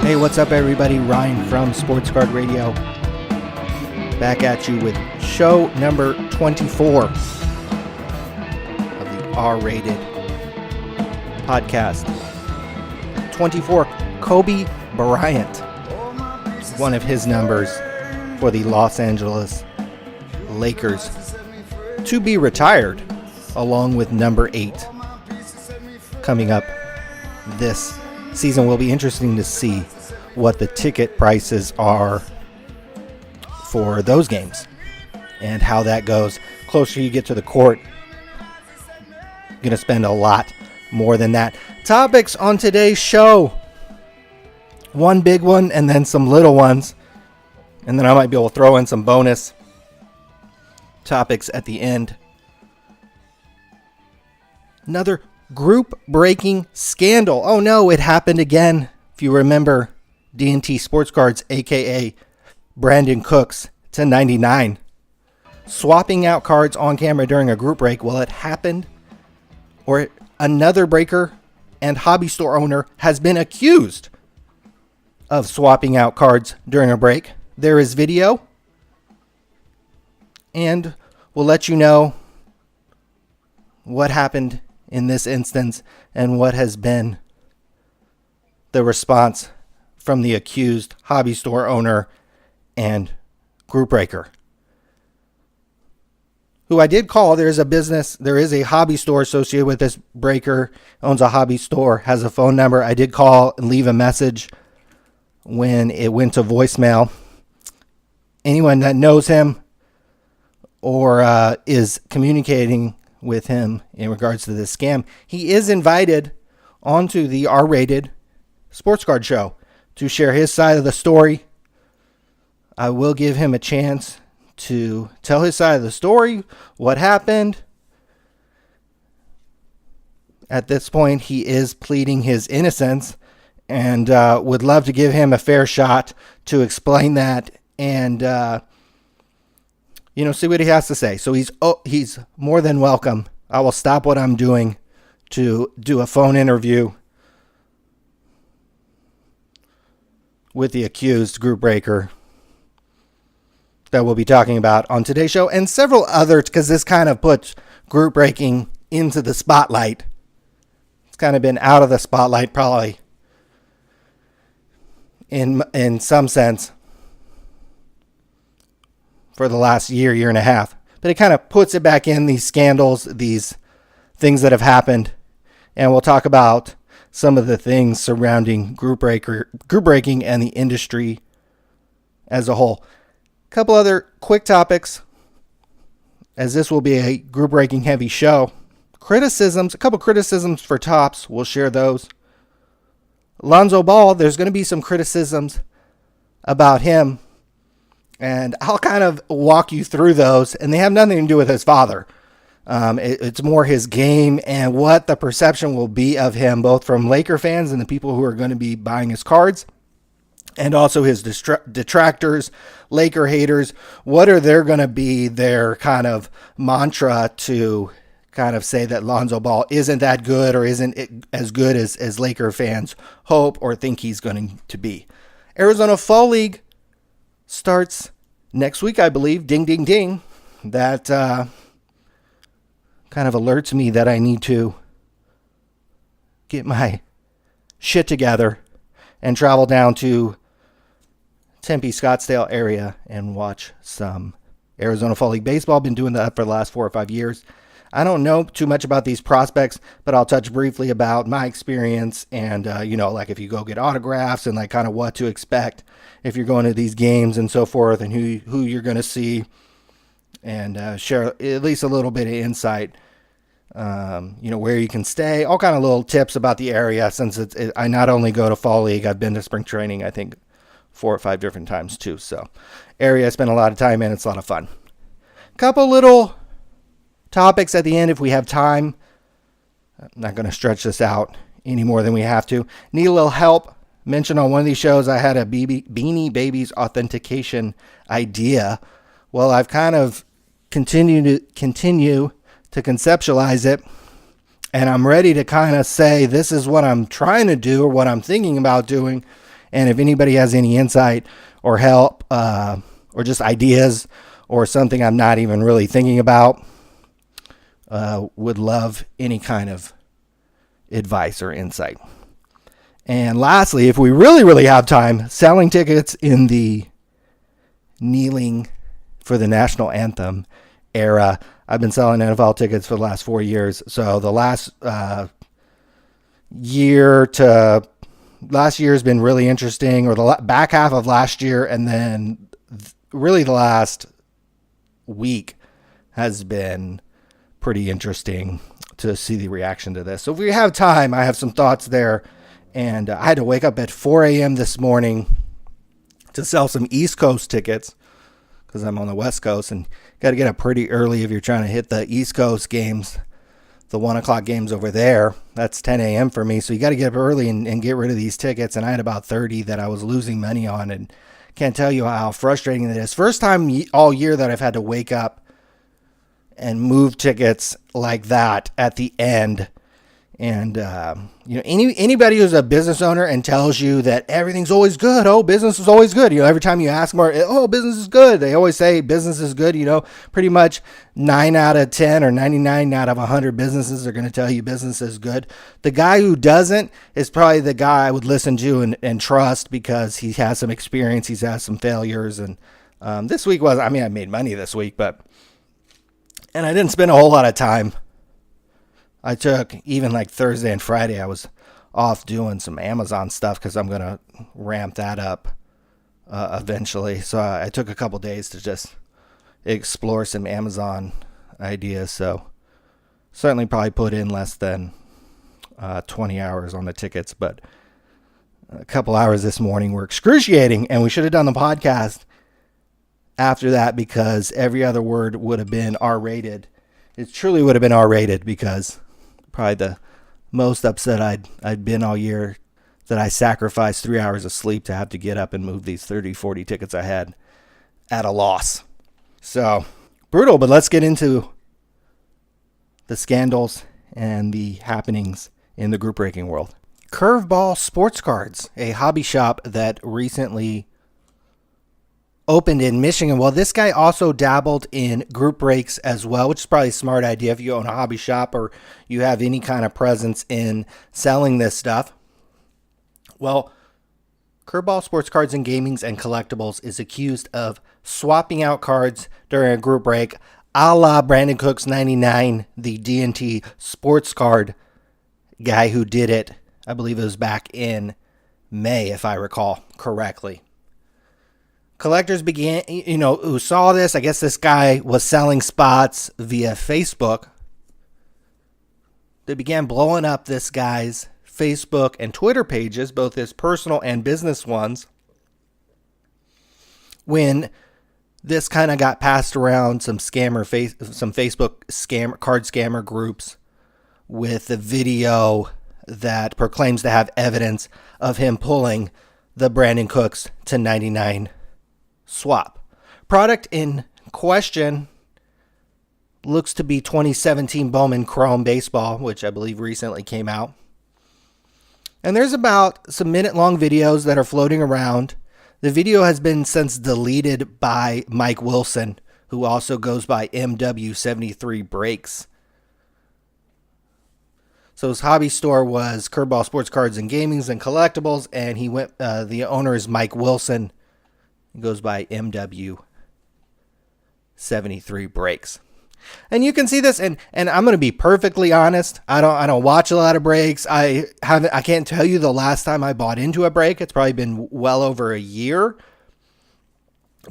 Hey, what's up, everybody? Ryan from Sports Card Radio. Back at you with show number 24 of the R-rated podcast. 24, Kobe Bryant. One of his numbers for the Los Angeles Lakers to be retired, along with number 8 coming up this season. Will be interesting to see what the ticket prices are for those games and how that goes. Closer you get to the court, you're going to spend a lot more than that. Topics on today's show: one big one and then some little ones, and then I might be able to throw in some bonus topics at the end. Another group-breaking scandal. Oh no, it happened again. If you remember, D&T Sports Cards, aka Brandon Cooks, 1099, swapping out cards on camera during a group break. Well, it happened, or another breaker and hobby store owner has been accused of swapping out cards during a break. There is video, and we'll let you know what happened in this instance and what has been the response from the accused hobby store owner and group breaker, who I did call. There is a hobby store associated with this breaker, owns a hobby store, has a phone number. I did call and leave a message when it went to voicemail. Anyone that knows him or is communicating with him in regards to this scam, he is invited onto the R-rated sports card show to share his side of the story. I will give him a chance to tell his side of the story, what happened. At this point, he is pleading his innocence, and would love to give him a fair shot to explain that and see what he has to say. So he's more than welcome. I will stop what I'm doing to do a phone interview with the accused group breaker that we'll be talking about on today's show, and several others, because this kind of puts group breaking into the spotlight. It's kind of been out of the spotlight probably in some sense for the last year and a half. But it kind of puts it back in, these scandals, these things that have happened. And we'll talk about some of the things surrounding group breaking and the industry as a whole. A couple other quick topics, as this will be a group breaking heavy show. A couple criticisms for Topps. We'll share those. Lonzo Ball, there's going to be some criticisms about him, and I'll kind of walk you through those, and they have nothing to do with his father. It's more his game and what the perception will be of him, both from Laker fans and the people who are going to be buying his cards, and also his detractors, Laker haters. What are there going to be their kind of mantra to kind of say that Lonzo Ball isn't that good or isn't as good as Laker fans hope or think he's going to be? Arizona Fall League starts next week, I believe. Ding, ding, ding. That kind of alerts me that I need to get my shit together and travel down to Tempe, Scottsdale area and watch some Arizona Fall League baseball. Been doing that for the last 4 or 5 years. I don't know too much about these prospects, but I'll touch briefly about my experience and, like if you go get autographs and like kind of what to expect if you're going to these games and so forth, and who you're going to see, and share at least a little bit of insight, where you can stay, all kind of little tips about the area, since I not only go to Fall League, I've been to spring training, I think 4 or 5 different times too. So area I spend a lot of time in. It's a lot of fun. Couple little topics at the end if we have time. I'm not going to stretch this out any more than we have to. Need a little help. Mentioned on one of these shows I had a Beanie Babies Authentication idea. Well, I've kind of continue to conceptualize it, and I'm ready to kind of say this is what I'm trying to do or what I'm thinking about doing, And if anybody has any insight or help or just ideas or something I'm not even really thinking about, would love any kind of advice or insight. And lastly, if we really have time, selling tickets in the kneeling for the national anthem era. I've been selling NFL tickets for the last 4 years. So the last year has been really interesting, or the back half of last year, and then really the last week has been pretty interesting to see the reaction to this. So if we have time, I have some thoughts there. And I had to wake up at 4 a.m. this morning to sell some East Coast tickets because I'm on the West Coast, and got to get up pretty early if you're trying to hit the East Coast games, the 1 o'clock games over there. That's 10 a.m. for me. So you got to get up early and get rid of these tickets. And I had about 30 that I was losing money on, and can't tell you how frustrating it is. First time all year that I've had to wake up and move tickets like that at the end. And, anybody who's a business owner and tells you that everything's always good. Oh, business is always good. Every time you ask them, oh, business is good. They always say business is good. Pretty much 9 out of 10 or 99 out of 100 businesses are going to tell you business is good. The guy who doesn't is probably the guy I would listen to and trust, because he has some experience. He's had some failures. And, this week I made money this week, and I didn't spend a whole lot of time. I took even like Thursday and Friday, I was off doing some Amazon stuff because I'm going to ramp that up eventually. So I took a couple days to just explore some Amazon ideas. So certainly probably put in less than 20 hours on the tickets, but a couple hours this morning were excruciating, and we should have done the podcast after that because every other word would have been R-rated. It truly would have been R-rated, because probably the most upset I'd been all year that I sacrificed 3 hours of sleep to have to get up and move these 30, 40 tickets I had at a loss. So brutal, but let's get into the scandals and the happenings in the group breaking world. Curveball Sports Cards, a hobby shop that recently opened in Michigan. Well, this guy also dabbled in group breaks as well, which is probably a smart idea if you own a hobby shop or you have any kind of presence in selling this stuff. Well, Curveball Sports Cards and Gamings and Collectibles is accused of swapping out cards during a group break, a la Brandon Cook's 99, the D&T sports card guy who did it. I believe it was back in May, if I recall correctly. Collectors who saw this, I guess this guy was selling spots via Facebook. They began blowing up this guy's Facebook and Twitter pages, both his personal and business ones, when this kind of got passed around some Facebook card scammer groups with the video that proclaims to have evidence of him pulling the Brandon Cooks to 99 swap. Product in question looks to be 2017 Bowman Chrome Baseball, which I believe recently came out. And there's about some minute-long videos that are floating around. The video has been since deleted by Mike Wilson, who also goes by MW73 Breaks. So his hobby store was Curveball Sports Cards and Gamings and Collectibles, and the owner is Mike Wilson. He goes by MW73 Breaks. And you can see this, and I'm going to be perfectly honest. I don't watch a lot of breaks. I can't tell you the last time I bought into a break. It's probably been well over a year.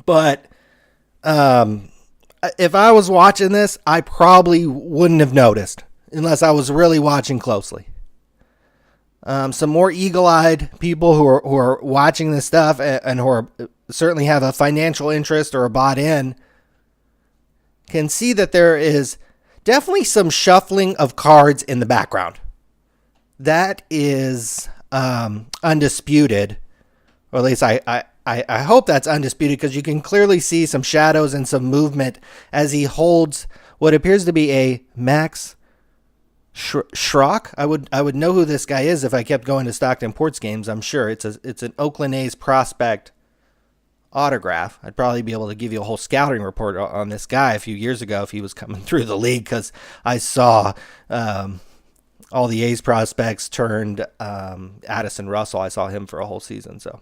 But if I was watching this, I probably wouldn't have noticed unless I was really watching closely. Some more eagle-eyed people who are watching this stuff and who are certainly have a financial interest or are bought in can see that there is definitely some shuffling of cards in the background. That is undisputed, or at least I hope that's undisputed, because you can clearly see some shadows and some movement as he holds what appears to be a Max Schrock. I would know who this guy is if I kept going to Stockton Ports games. I'm sure it's an Oakland A's prospect autograph. I'd probably be able to give you a whole scouting report on this guy a few years ago if he was coming through the league, because I saw all the A's prospects turned Addison Russell. I saw him for a whole season. So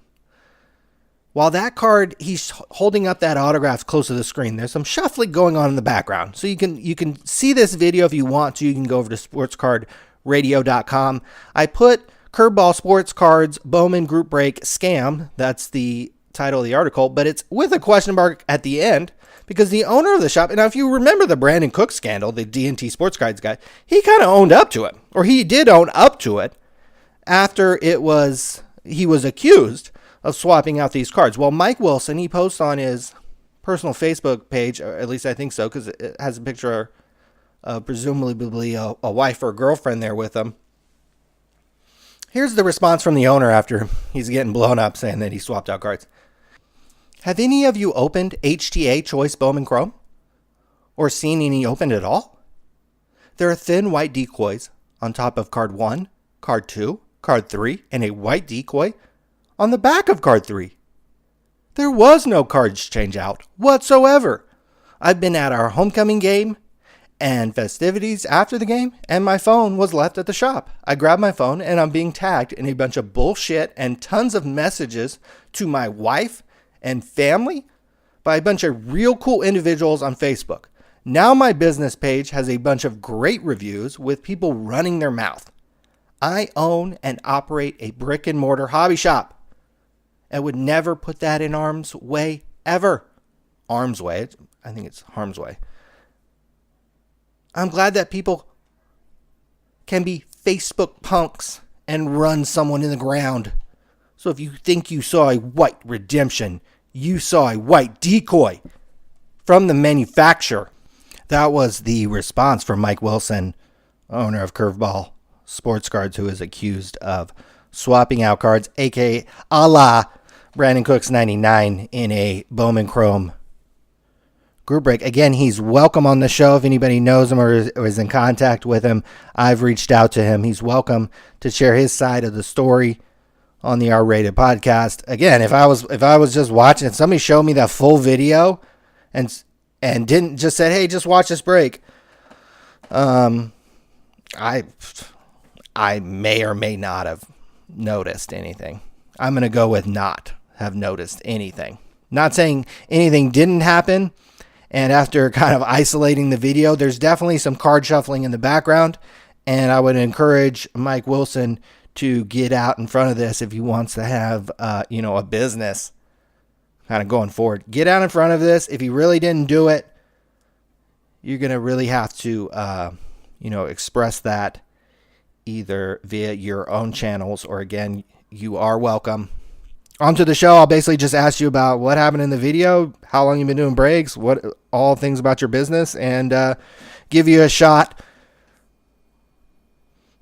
while that card, he's holding up that autograph close to the screen, there's some shuffling going on in the background. So you can see this video if you want to. You can go over to sportscardradio.com. I put Curveball Sports Cards Bowman Group Break Scam. That's the title of the article, but it's with a question mark at the end, because the owner of the shop, and now if you remember the Brandon Cook scandal, the D&T Sports Cards guy, he kind of owned up to it, or he did own up to it after he was accused of swapping out these cards. Well, Mike Wilson, he posts on his personal Facebook page, or at least I think so, because it has a picture of presumably a wife or a girlfriend there with him. Here's the response from the owner after he's getting blown up saying that he swapped out cards. Have any of you opened HTA Choice Bowman Chrome? Or seen any opened at all? There are thin white decoys on top of card 1, card 2, card 3, and a white decoy on the back of card 3. There was no cards change out whatsoever. I've been at our homecoming game and festivities after the game, and my phone was left at the shop. I grabbed my phone, and I'm being tagged in a bunch of bullshit and tons of messages to my wife and family by a bunch of real cool individuals on Facebook. Now my business page has a bunch of great reviews with people running their mouth. I own and operate a brick and mortar hobby shop. I would never put that in harm's way, ever. Arm's way. I think it's harm's way. I'm glad that people can be Facebook punks and run someone in the ground. So if you think you saw a white redemption, you saw a white decoy from the manufacturer. That was the response from Mike Wilson, owner of Curveball Sports Cards, who is accused of swapping out cards, aka a la Brandon Cook's 99 in a Bowman Chrome group break. Again, he's welcome on the show. If anybody knows him or is in contact with him, I've reached out to him. He's welcome to share his side of the story on the R-Rated podcast. Again, if I was just watching, if somebody showed me that full video and didn't just said, "Hey, just watch this break," I may or may not have noticed anything. I'm going to go with not have noticed anything. Not saying anything didn't happen. And after kind of isolating the video, there's definitely some card shuffling in the background. And I would encourage Mike Wilson to get out in front of this if he wants to have, a business kind of going forward. Get out in front of this. If he really didn't do it, you're going to really have to, express that either via your own channels or, again, you are welcome. Onto the show, I'll basically just ask you about what happened in the video, how long you've been doing breaks, all things about your business, and give you a shot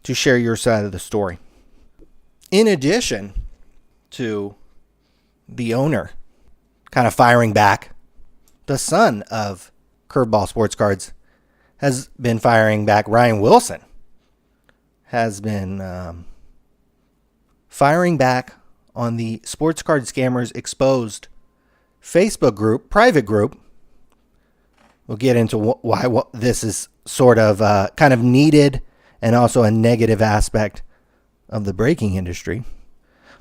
to share your side of the story. In addition to the owner kind of firing back, the son of Curveball Sports Cards has been firing back. Ryan Wilson has been firing back on the Sports Card Scammers Exposed Facebook group, private group. We'll get into why this is sort of kind of needed and also a negative aspect of the breaking industry.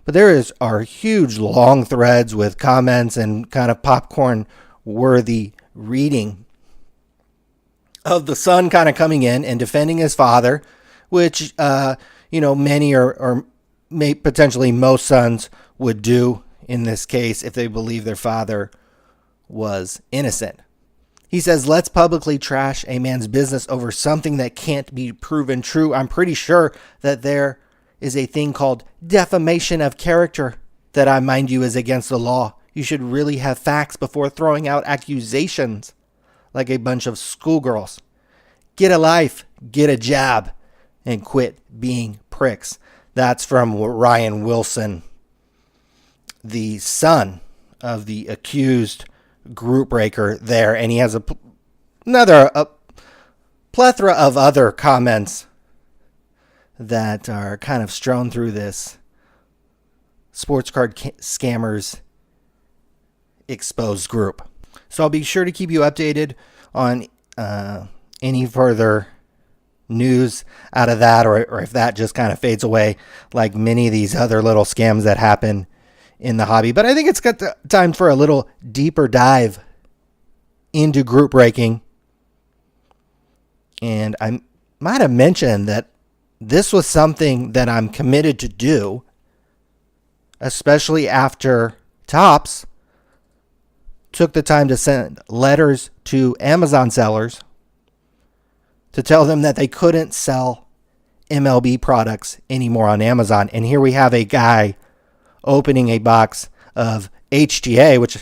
But are huge long threads with comments and kind of popcorn worthy reading of the son kind of coming in and defending his father, which, many or may potentially most sons would do in this case if they believe their father was innocent. He says, let's publicly trash a man's business over something that can't be proven true. I'm pretty sure that there is a thing called defamation of character that, I mind you, is against the law. You should really have facts before throwing out accusations like a bunch of schoolgirls. Get a life, get a job, and quit being pricks. That's from Ryan Wilson, the son of the accused group breaker there. And he has a plethora of other comments that are kind of strewn through this sports card scammers exposed group. So I'll be sure to keep you updated on any further news out of that, or if that just kind of fades away like many of these other little scams that happen in the hobby. But I think it's got time for a little deeper dive into group breaking. And I might have mentioned that this was something that I'm committed to do, especially after Topps took the time to send letters to Amazon sellers to tell them that they couldn't sell MLB products anymore on Amazon. And here we have a guy opening a box of HTA, which I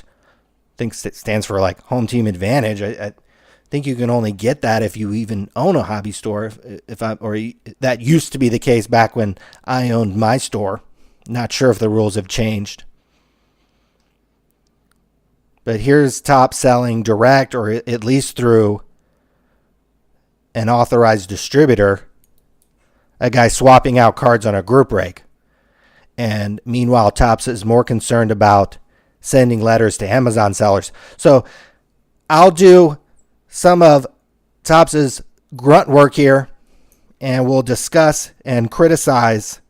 think stands for like Home Team Advantage. I think you can only get that if you even own a hobby store. That used to be the case back when I owned my store. Not sure if the rules have changed. But here's Topps selling direct, or at least through an authorized distributor, a guy swapping out cards on a group break. And meanwhile, Topps is more concerned about sending letters to Amazon sellers. So I'll do some of Topps's grunt work here, and we'll discuss and criticize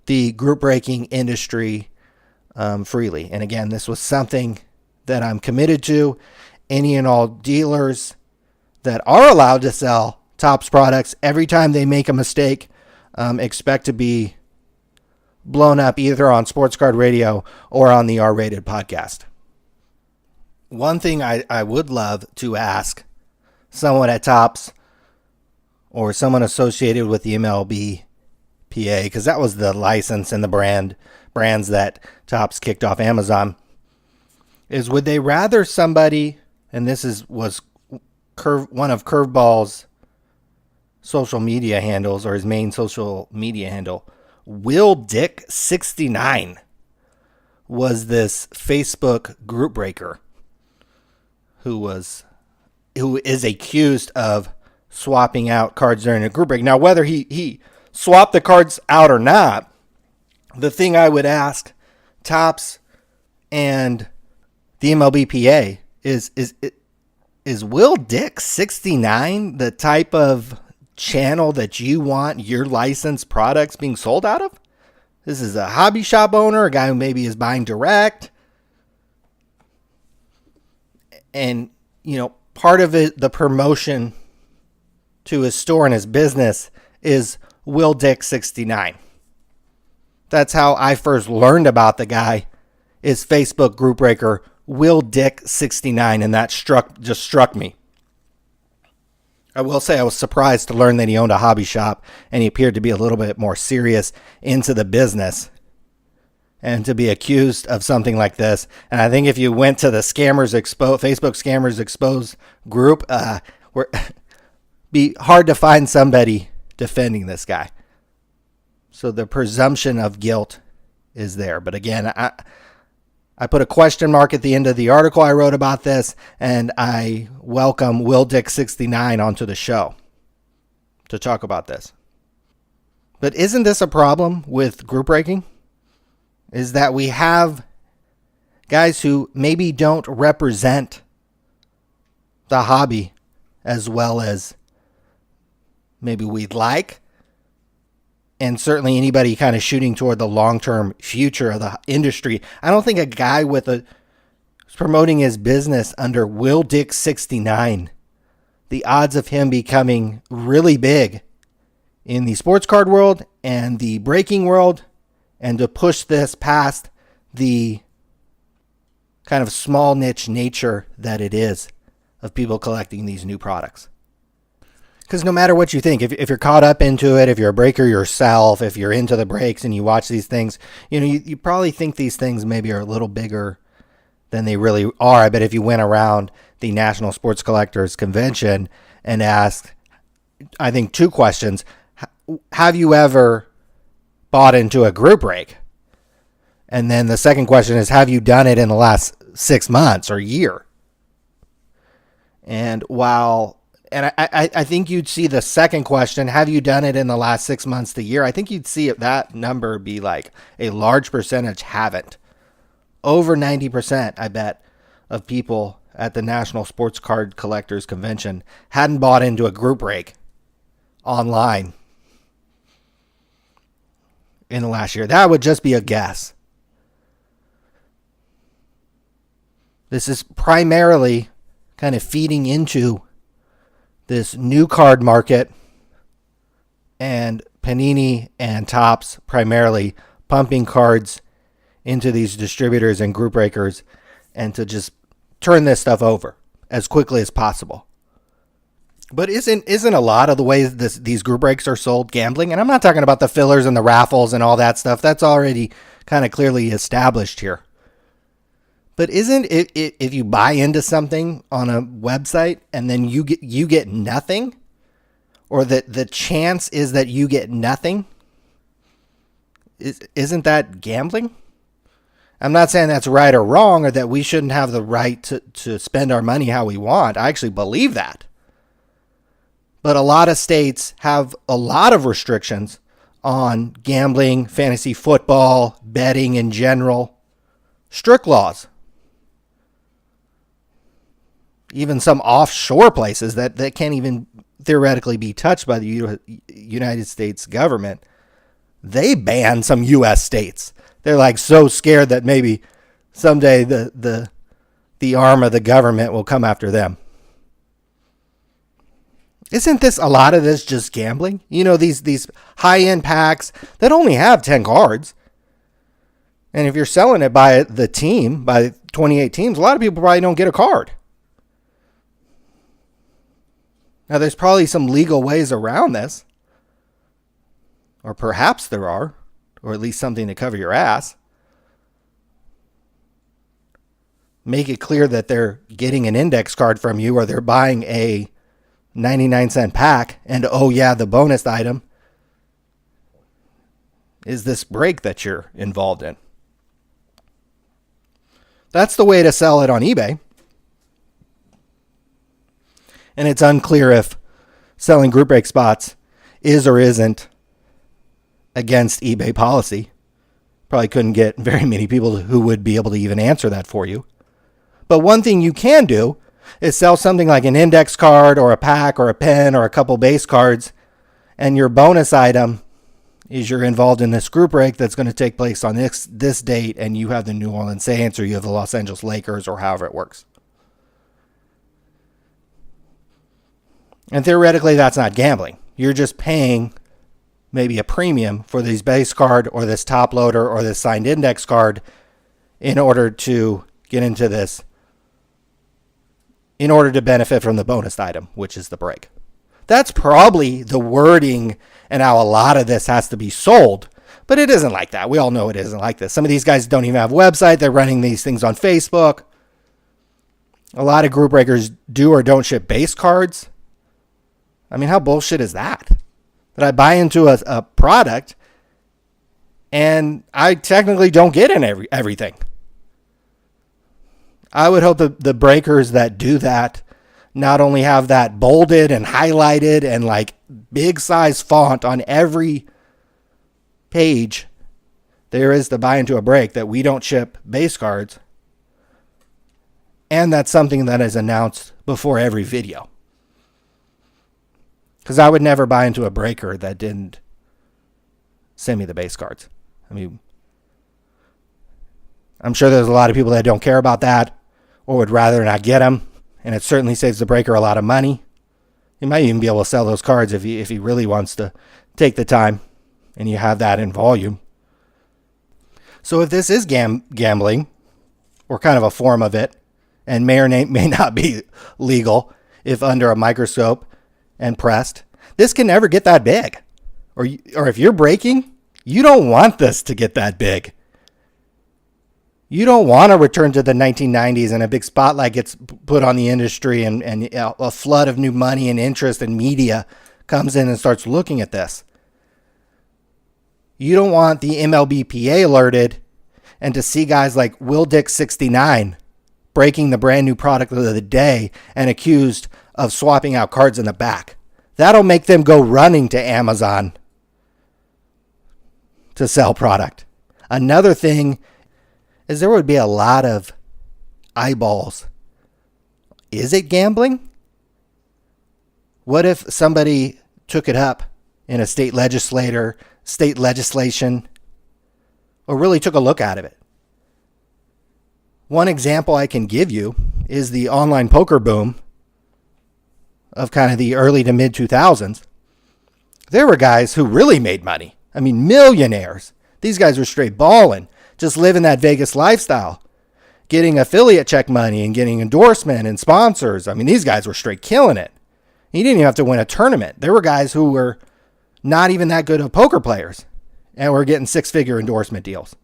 the group breaking industry freely. And again, this was something that I'm committed to. Any and all dealers that are allowed to sell Topps products, every time they make a mistake, expect to be blown up either on Sports Card Radio or on the R-Rated podcast. One thing I would love to ask someone at Topps or someone associated with the MLB PA, because that was the license and the brands that Topps kicked off Amazon, is would they rather somebody, and this was one of Curveball's social media handles, or his main social media handle, Will Dick 69 was this Facebook group breaker who is accused of swapping out cards during a group break. Now, whether he swapped the cards out or not, the thing I would ask Topps and the MLBPA is Will Dick 69 the type of channel that you want your licensed products being sold out of? This is a hobby shop owner, a guy who maybe is buying direct. And, part of it, the promotion to his store and his business is Will Dick 69. That's how I first learned about the guy, is Facebook group breaker Will Dick 69, and that just struck me. I will say I was surprised to learn that he owned a hobby shop and he appeared to be a little bit more serious into the business. And to be accused of something like this, and I think if you went to the Facebook Scammers Exposed group, be hard to find somebody defending this guy. So the presumption of guilt is there. But again, I put a question mark at the end of the article I wrote about this, and I welcome Will Dick 69 onto the show to talk about this. But isn't this a problem with group breaking? Is that we have guys who maybe don't represent the hobby as well as maybe we'd like, and certainly anybody kind of shooting toward the long-term future of the industry. I don't think a guy promoting his business under Will Dick 69, the odds of him becoming really big in the sports card world and the breaking world, and to push this past the kind of small niche nature that it is of people collecting these new products. Because no matter what you think, if you're caught up into it, if you're a breaker yourself, if you're into the breaks and you watch these things, you probably think these things maybe are a little bigger than they really are. I bet if you went around the National Sports Collectors Convention and asked, I think, 2 questions. Have you ever bought into a group break? And then the second question is, have you done it in the last 6 months or year? And while And I think you'd see the second question, have you done it in the last 6 months to year? I think you'd see that number be like a large percentage haven't. Over 90%, I bet, of people at the National Sports Card Collectors Convention hadn't bought into a group break online in the last year. That would just be a guess. This is primarily kind of feeding into this new card market, and Panini and Topps primarily pumping cards into these distributors and group breakers, and to just turn this stuff over as quickly as possible. But isn't a lot of the ways these group breaks are sold gambling? And I'm not talking about the fillers and the raffles and all that stuff. That's already kind of clearly established here. But isn't it, if you buy into something on a website and then you get nothing, or that the chance is that you get nothing, isn't that gambling? I'm not saying that's right or wrong, or that we shouldn't have the right to spend our money how we want. I actually believe that. But a lot of states have a lot of restrictions on gambling, fantasy football, betting in general. Strict laws. Even some offshore places that can't even theoretically be touched by the United States government, they ban some U.S. states. They're like so scared that maybe someday the arm of the government will come after them. Isn't this a lot of this just gambling? You know, these high-end packs that only have 10 cards. And if you're selling it by the team, by 28 teams, a lot of people probably don't get a card. Now, there's probably some legal ways around this. Or perhaps there are. Or at least something to cover your ass. Make it clear that they're getting an index card from you, or they're buying a 99-cent pack, and oh yeah, the bonus item is this break that you're involved in. That's the way to sell it on eBay. And it's unclear if selling group break spots is or isn't against eBay policy. Probably couldn't get very many people who would be able to even answer that for you. But one thing you can do is sell something like an index card or a pack or a pen or a couple base cards, and your bonus item is you're involved in this group break that's going to take place on this date, and you have the New Orleans Saints or you have the Los Angeles Lakers, or however it works. And theoretically, that's not gambling. You're just paying maybe a premium for this base card or this top loader or this signed index card in order to get into this, in order to benefit from the bonus item, which is the break. That's probably the wording and how a lot of this has to be sold, but it isn't like that. We all know it isn't like this. Some of these guys don't even have a website. They're running these things on Facebook. A lot of group breakers do or don't ship base cards. I mean, how bullshit is that? That I buy into a product and I technically don't get in everything. I would hope that the breakers that do that not only have that bolded and highlighted and like big size font on every page there is to buy into a break, that we don't ship base cards. And that's something that is announced before every video. Because I would never buy into a breaker that didn't send me the base cards. I mean, I'm sure there's a lot of people that don't care about that or would rather not get them. And it certainly saves the breaker a lot of money. He might even be able to sell those cards if he really wants to take the time and you have that in volume. So if this is gambling, or kind of a form of it, and may or may not be legal if under a microscope and pressed, this can never get that big. Or if you're breaking, you don't want this to get that big. You don't want to return to the 1990s and a big spotlight gets put on the industry and a flood of new money and interest and media comes in and starts looking at this. You don't want the MLBPA alerted and to see guys like Will Dick 69 breaking the brand new product of the day and accused of swapping out cards in the back. That'll make them go running to Amazon to sell product. Another thing is there would be a lot of eyeballs. Is it gambling? What if somebody took it up in a state legislation, or really took a look at it? One example I can give you is the online poker boom of kind of the early to mid 2000s. There were guys who really made money. I mean, millionaires. These guys were straight balling, just living that Vegas lifestyle, getting affiliate check money and getting endorsement and sponsors. I mean, these guys were straight killing it. You didn't even have to win a tournament. There were guys who were not even that good of poker players and were getting six-figure endorsement deals.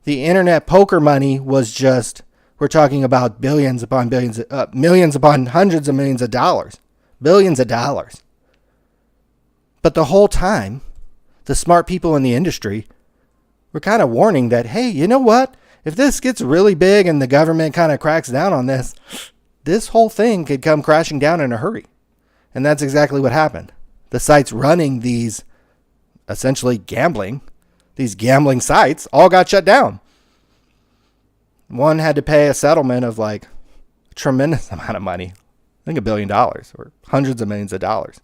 The internet poker money was just, we're talking about billions upon billions, millions upon hundreds of millions of dollars, billions of dollars. But the whole time, the smart people in the industry were kind of warning that, hey, you know what? If this gets really big and the government kind of cracks down on this, this whole thing could come crashing down in a hurry. And that's exactly what happened. The sites running these essentially these gambling sites all got shut down. One had to pay a settlement of like a tremendous amount of money. I think $1 billion or hundreds of millions of dollars.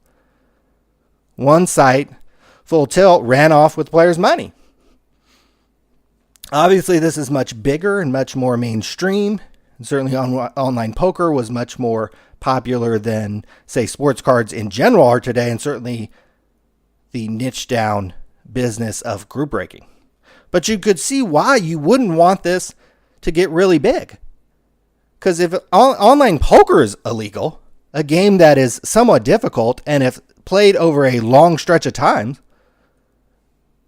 One site, Full Tilt, ran off with players' money. Obviously, this is much bigger and much more mainstream. And certainly online poker was much more popular than, say, sports cards in general are today, and certainly the niche down business of group breaking. But you could see why you wouldn't want this to get really big. Because if online poker is illegal, a game that is somewhat difficult, and if played over a long stretch of time,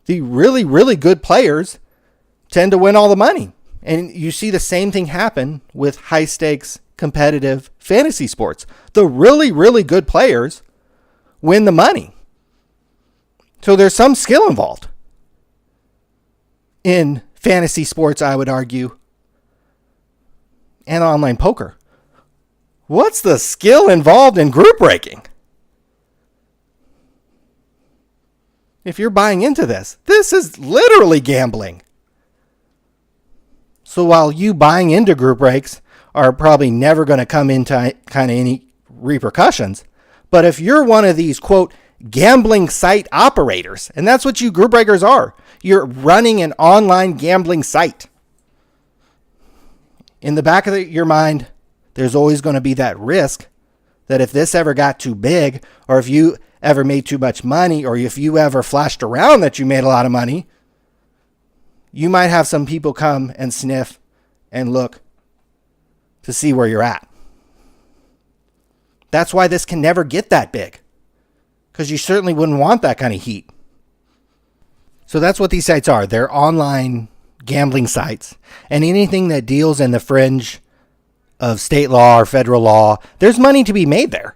the really, really good players tend to win all the money. And you see the same thing happen with high stakes competitive fantasy sports. The really, really good players win the money. So there's some skill involved in fantasy sports, I would argue, and online poker. What's the skill involved in group breaking? If you're buying into this is literally gambling. So while you buying into group breaks are probably never going to come into kind of any repercussions, but if you're one of these, quote, gambling site operators, and that's what you group breakers are, you're running an online gambling site. In the back of your mind, there's always going to be that risk that if this ever got too big, or if you ever made too much money, or if you ever flashed around that you made a lot of money, you might have some people come and sniff and look to see where you're at. That's why this can never get that big, because you certainly wouldn't want that kind of heat. So that's what these sites are. They're online gambling sites, and anything that deals in the fringe of state law or federal law, there's money to be made there.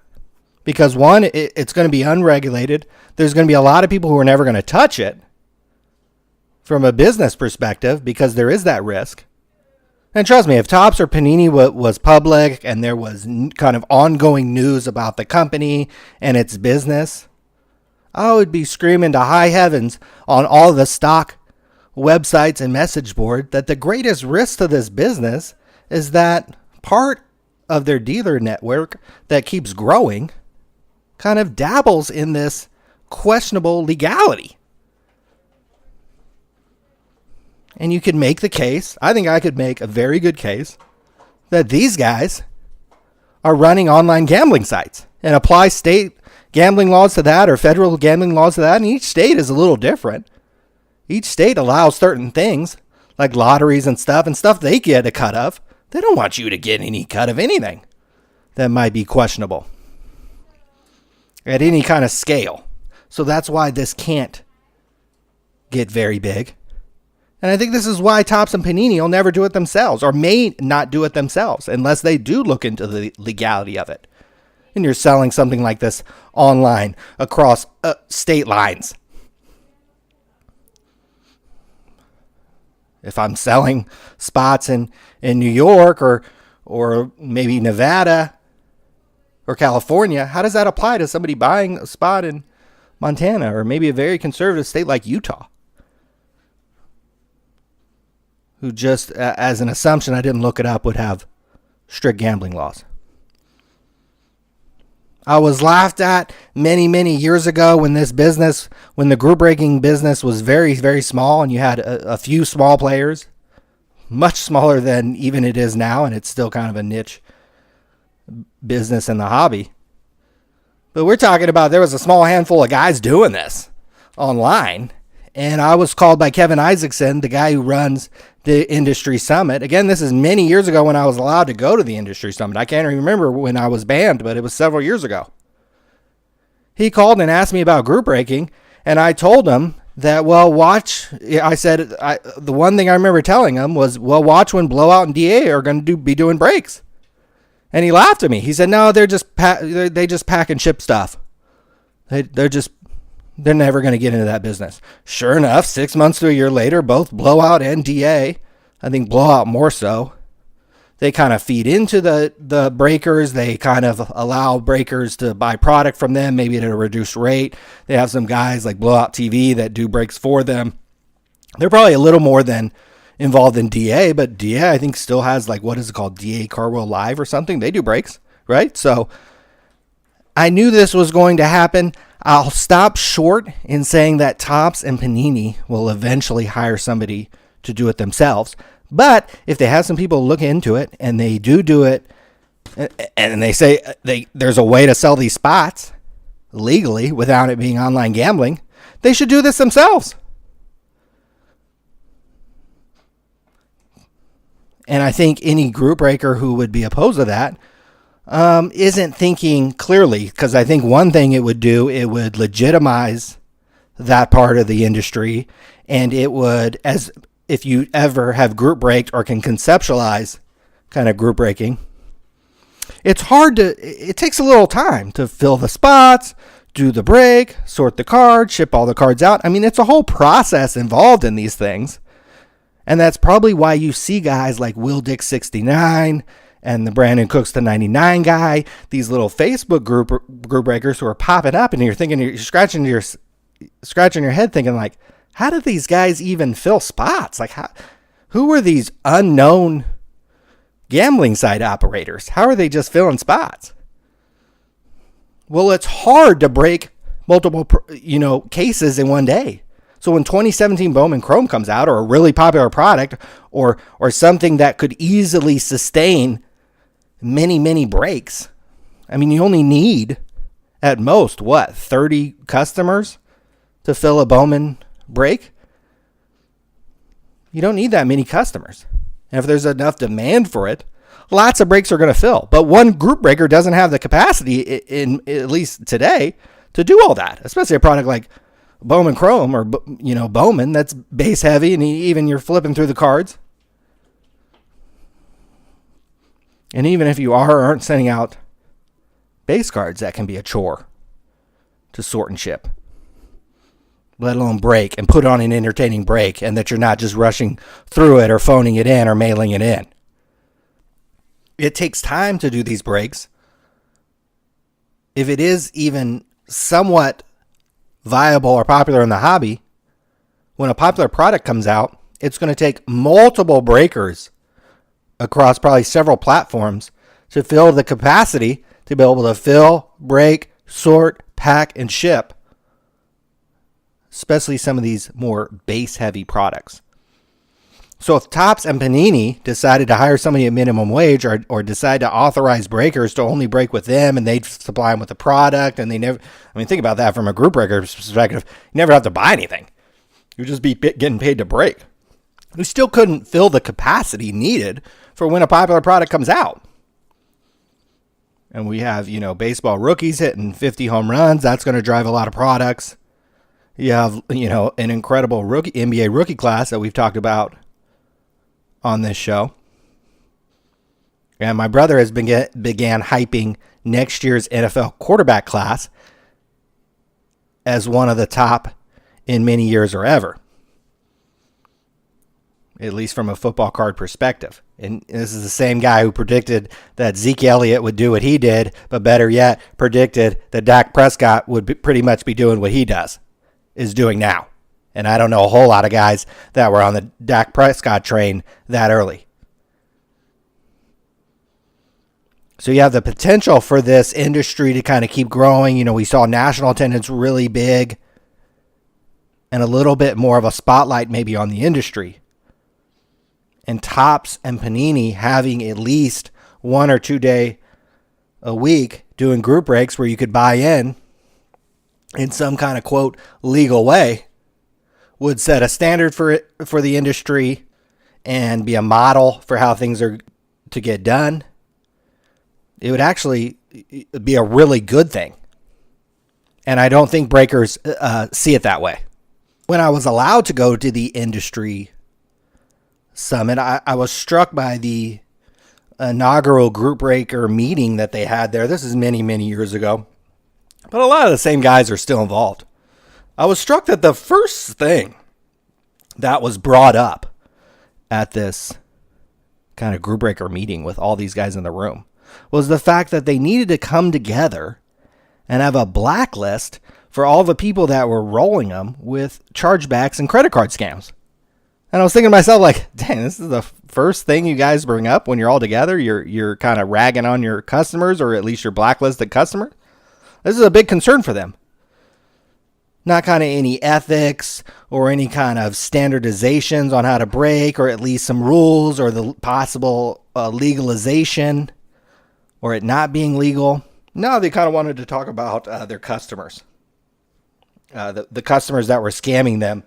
Because one, it's going to be unregulated. There's going to be a lot of people who are never going to touch it from a business perspective, because there is that risk. And trust me, if Topps or Panini was public and there was kind of ongoing news about the company and its business, I would be screaming to high heavens on all the stock websites and message board that the greatest risk to this business is that part of their dealer network that keeps growing kind of dabbles in this questionable legality. And you could make the case, I think I could make a very good case, that these guys are running online gambling sites and apply state gambling laws to that or federal gambling laws to that. And each state is a little different. Each state allows certain things like lotteries and stuff they get a cut of. They don't want you to get any cut of anything that might be questionable at any kind of scale. So that's why this can't get very big. And I think this is why Topps and Panini will never do it themselves, or may not do it themselves, unless they do look into the legality of it. And you're selling something like this online across state lines. If I'm selling spots in New York or maybe Nevada, or California, how does that apply to somebody buying a spot in Montana or maybe a very conservative state like Utah? Who just, as an assumption, I didn't look it up, would have strict gambling laws. I was laughed at many, many years ago when the group breaking business was very, very small and you had a few small players, much smaller than even it is now, and it's still kind of a niche business in the hobby. But we're talking about there was a small handful of guys doing this online, and I was called by Kevin Isaacson, the guy who runs the industry summit. Again, this is many years ago when I was allowed to go to the industry summit. I can't remember when I was banned, but it was several years ago. He called and asked me about group breaking, and I told him that, well, watch. I said, the one thing I remember telling him was, well, watch when Blowout and DA are going to be doing breaks. And he laughed at me. He said, no, they just pack and ship stuff. They're never going to get into that business. Sure enough, 6 months to a year later, both Blowout and DA, I think Blowout more so, they kind of feed into the breakers. They kind of allow breakers to buy product from them, maybe at a reduced rate. They have some guys like Blowout TV that do breaks for them. They're probably a little more than involved in DA, but DA I think still has, like, what is it called, DA Carwell Live or something. They do breaks, right? So I knew this was going to happen. I'll stop short in saying that Topps and Panini will eventually hire somebody to do it themselves. But if they have some people look into it and they do it, and they say there's a way to sell these spots legally without it being online gambling, they should do this themselves. And I think any group breaker who would be opposed to that isn't thinking clearly, because I think one thing it would do, it would legitimize that part of the industry, and it would, as if you ever have group breaked or can conceptualize kind of group breaking, it takes a little time to fill the spots, do the break, sort the cards, ship all the cards out. I mean, it's a whole process involved in these things. And that's probably why you see guys like Will Dick 69 and the Brandon Cooks the 99 guy, these little Facebook group breakers who are popping up, and you're scratching your head thinking, like, how do these guys even fill spots? Like, who are these unknown gambling site operators? How are they just filling spots? Well, it's hard to break multiple, cases in one day. So when 2017 Bowman Chrome comes out, or a really popular product, or something that could easily sustain many, many breaks, I mean, you only need at most, 30 customers to fill a Bowman break? You don't need that many customers. And if there's enough demand for it, lots of breaks are going to fill. But one group breaker doesn't have the capacity, in at least today, to do all that, especially a product like Bowman Chrome or, Bowman, that's base heavy, and even you're flipping through the cards. And even if you aren't sending out base cards, that can be a chore to sort and ship, let alone break and put on an entertaining break, and that you're not just rushing through it or phoning it in or mailing it in. It takes time to do these breaks. If it is even somewhat viable or popular in the hobby, when a popular product comes out, it's going to take multiple breakers across probably several platforms to fill the capacity to be able to fill, break, sort, pack, and ship, especially some of these more base-heavy products. So if Topps and Panini decided to hire somebody at minimum wage, or decide to authorize breakers to only break with them, and they'd supply them with the product, and think about that from a group breaker perspective. You never have to buy anything. You'd just be getting paid to break. You still couldn't fill the capacity needed for when a popular product comes out. And we have, baseball rookies hitting 50 home runs. That's going to drive a lot of products. You have, an incredible NBA rookie class that we've talked about on this show. And my brother has began hyping next year's NFL quarterback class as one of the top in many years or ever. at least from a football card perspective. And this is the same guy who predicted that Zeke Elliott would do what he did, but better yet, predicted that Dak Prescott would pretty much be doing what he is doing now. And I don't know a whole lot of guys that were on the Dak Prescott train that early. So you have the potential for this industry to kind of keep growing. You know, we saw national attendance really big and a little bit more of a spotlight maybe on the industry. And Topps and Panini having at least 1 or 2 day a week doing group breaks where you could buy in some kind of quote legal way would set a standard for the industry and be a model for how things are to get done. It would actually be a really good thing. And I don't think breakers see it that way. When I was allowed to go to the industry summit, I was struck by the inaugural group breaker meeting that they had there. This is many, many years ago. But a lot of the same guys are still involved. I was struck that the first thing that was brought up at this kind of group breaker meeting with all these guys in the room was the fact that they needed to come together and have a blacklist for all the people that were rolling them with chargebacks and credit card scams. And I was thinking to myself, like, dang, this is the first thing you guys bring up when you're all together. You're kind of ragging on your customers, or at least your blacklisted customer. This is a big concern for them. Not kind of any ethics or any kind of standardizations on how to break, or at least some rules or the possible legalization or it not being legal. No, they kind of wanted to talk about their customers, the customers that were scamming them,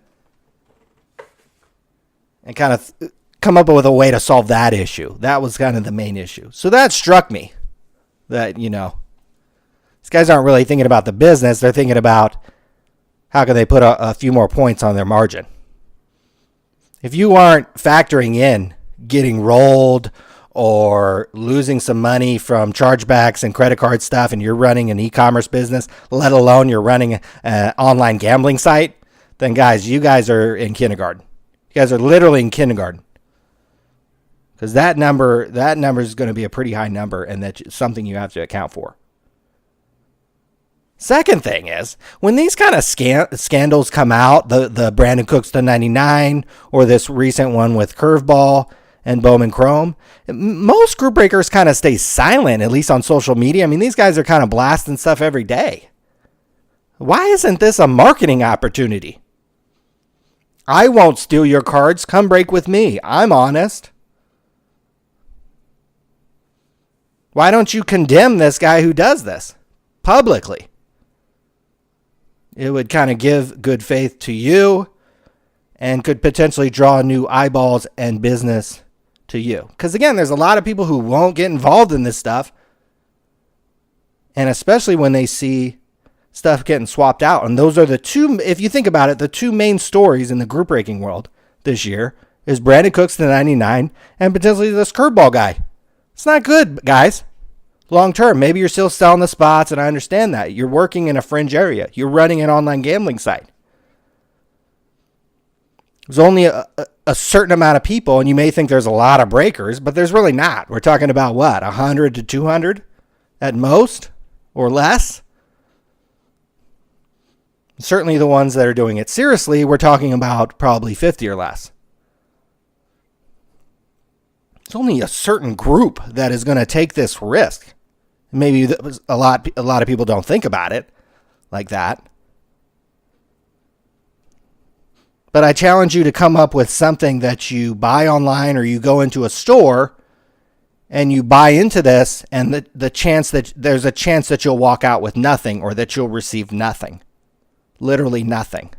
and kind of come up with a way to solve that issue. That was kind of the main issue. So that struck me that, you know, these guys aren't really thinking about the business. They're thinking about how can they put a few more points on their margin. If you aren't factoring in getting rolled or losing some money from chargebacks and credit card stuff, and you're running an e-commerce business, let alone you're running an online gambling site, then guys, you guys are in kindergarten. You guys are literally in kindergarten. Because that number is going to be a pretty high number, and that's something you have to account for. Second thing is, when these kind of scandals come out, the Brandon Cooks to 99, or this recent one with Curveball and Bowman Chrome, most group breakers kind of stay silent, at least on social media. I mean, these guys are kind of blasting stuff every day. Why isn't this a marketing opportunity? I won't steal your cards. Come break with me. I'm honest. Why don't you condemn this guy who does this publicly? It would kind of give good faith to you and could potentially draw new eyeballs and business to you. Because again, there's a lot of people who won't get involved in this stuff. And especially when they see stuff getting swapped out. And those are the two, if you think about it, the two main stories in the group breaking world this year is Brandon Cooks to 99 and potentially this curveball guy. It's not good, guys. Long term, maybe you're still selling the spots, and I understand that. You're working in a fringe area. You're running an online gambling site. There's only a certain amount of people, and you may think there's a lot of breakers, but there's really not. We're talking about what, 100 to 200 at most or less? Certainly the ones that are doing it seriously, we're talking about probably 50 or less. It's only a certain group that is going to take this risk. Maybe a lot of people don't think about it like that. But I challenge you to come up with something that you buy online or you go into a store and you buy into this, and the chance that there's a chance that you'll walk out with nothing or that you'll receive nothing. Literally nothing.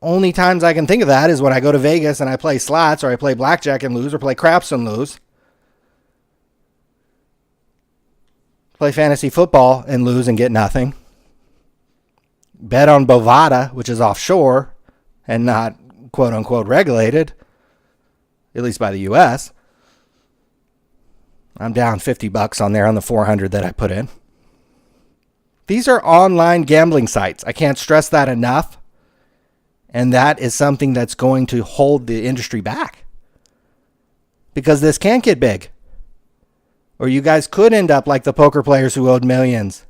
Only times I can think of that is when I go to Vegas and I play slots or I play blackjack and lose or play craps and lose. Play fantasy football and lose and get nothing. Bet on Bovada, which is offshore and not quote unquote regulated, at least by the US. I'm down $50 on there on the 400 that I put in. These are online gambling sites. I can't stress that enough. And that is something that's going to hold the industry back. Because this can't get big. Or you guys could end up like the poker players who owed millions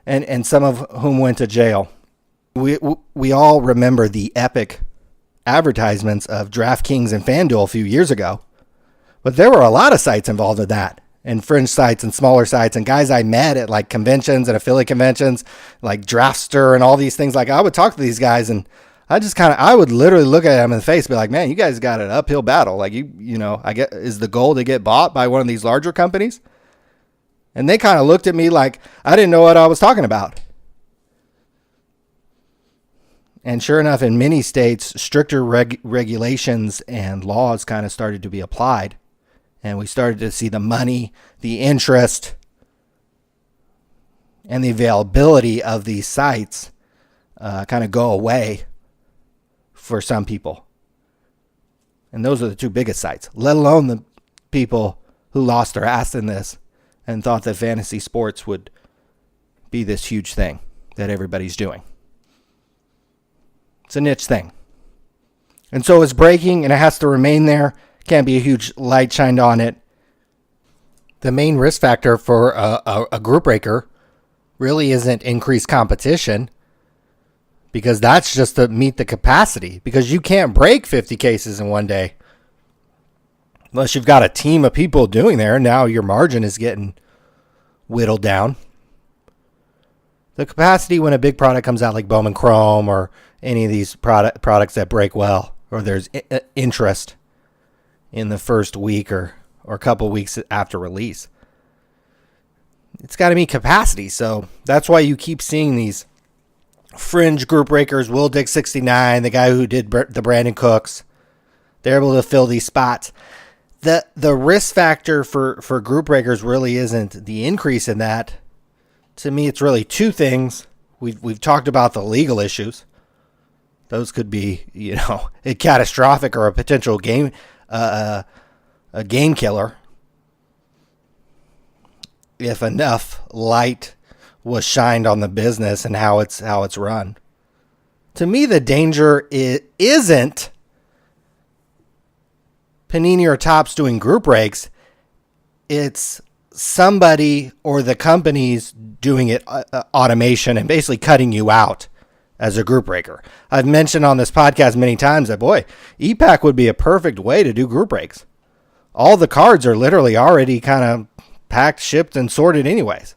and some of whom went to jail. We all remember the epic advertisements of DraftKings and FanDuel a few years ago. But there were a lot of sites involved in that, and fringe sites and smaller sites, and guys I met at like conventions and affiliate conventions, like Draftster and all these things. Like I would talk to these guys, and I would literally look at them in the face and be like, man, you guys got an uphill battle. Like is the goal to get bought by one of these larger companies? And they kind of looked at me like I didn't know what I was talking about. And sure enough, in many states, stricter regulations and laws kind of started to be applied. And we started to see the money, the interest, and the availability of these sites kind of go away for some people. And those are the two biggest sites, let alone the people who lost their ass in this and thought that fantasy sports would be this huge thing that everybody's doing. It's a niche thing. And so it's breaking, and it has to remain there. Can't be a huge light shined on it. The main risk factor for a group breaker really isn't increased competition, because that's just to meet the capacity, because you can't break 50 cases in one day unless you've got a team of people doing there. Now your margin is getting whittled down. The capacity when a big product comes out like Bowman Chrome or any of these products that break well, or there's interest in the first week or a couple weeks after release, it's got to meet capacity. So that's why you keep seeing these fringe group breakers. Will Dick 69, the guy who did the Brandon Cooks, they're able to fill these spots. The risk factor for group breakers really isn't the increase in that. To me, it's really two things. We've talked about the legal issues. Those could be, a catastrophic or a potential game a game killer if enough light was shined on the business and how it's run. To me, the danger isn't Panini or Topps doing group breaks. It's somebody or the companies doing it automation and basically cutting you out as a group breaker. I've mentioned on this podcast many times that, boy, ePack would be a perfect way to do group breaks. All the cards are literally already kind of packed, shipped, and sorted anyways.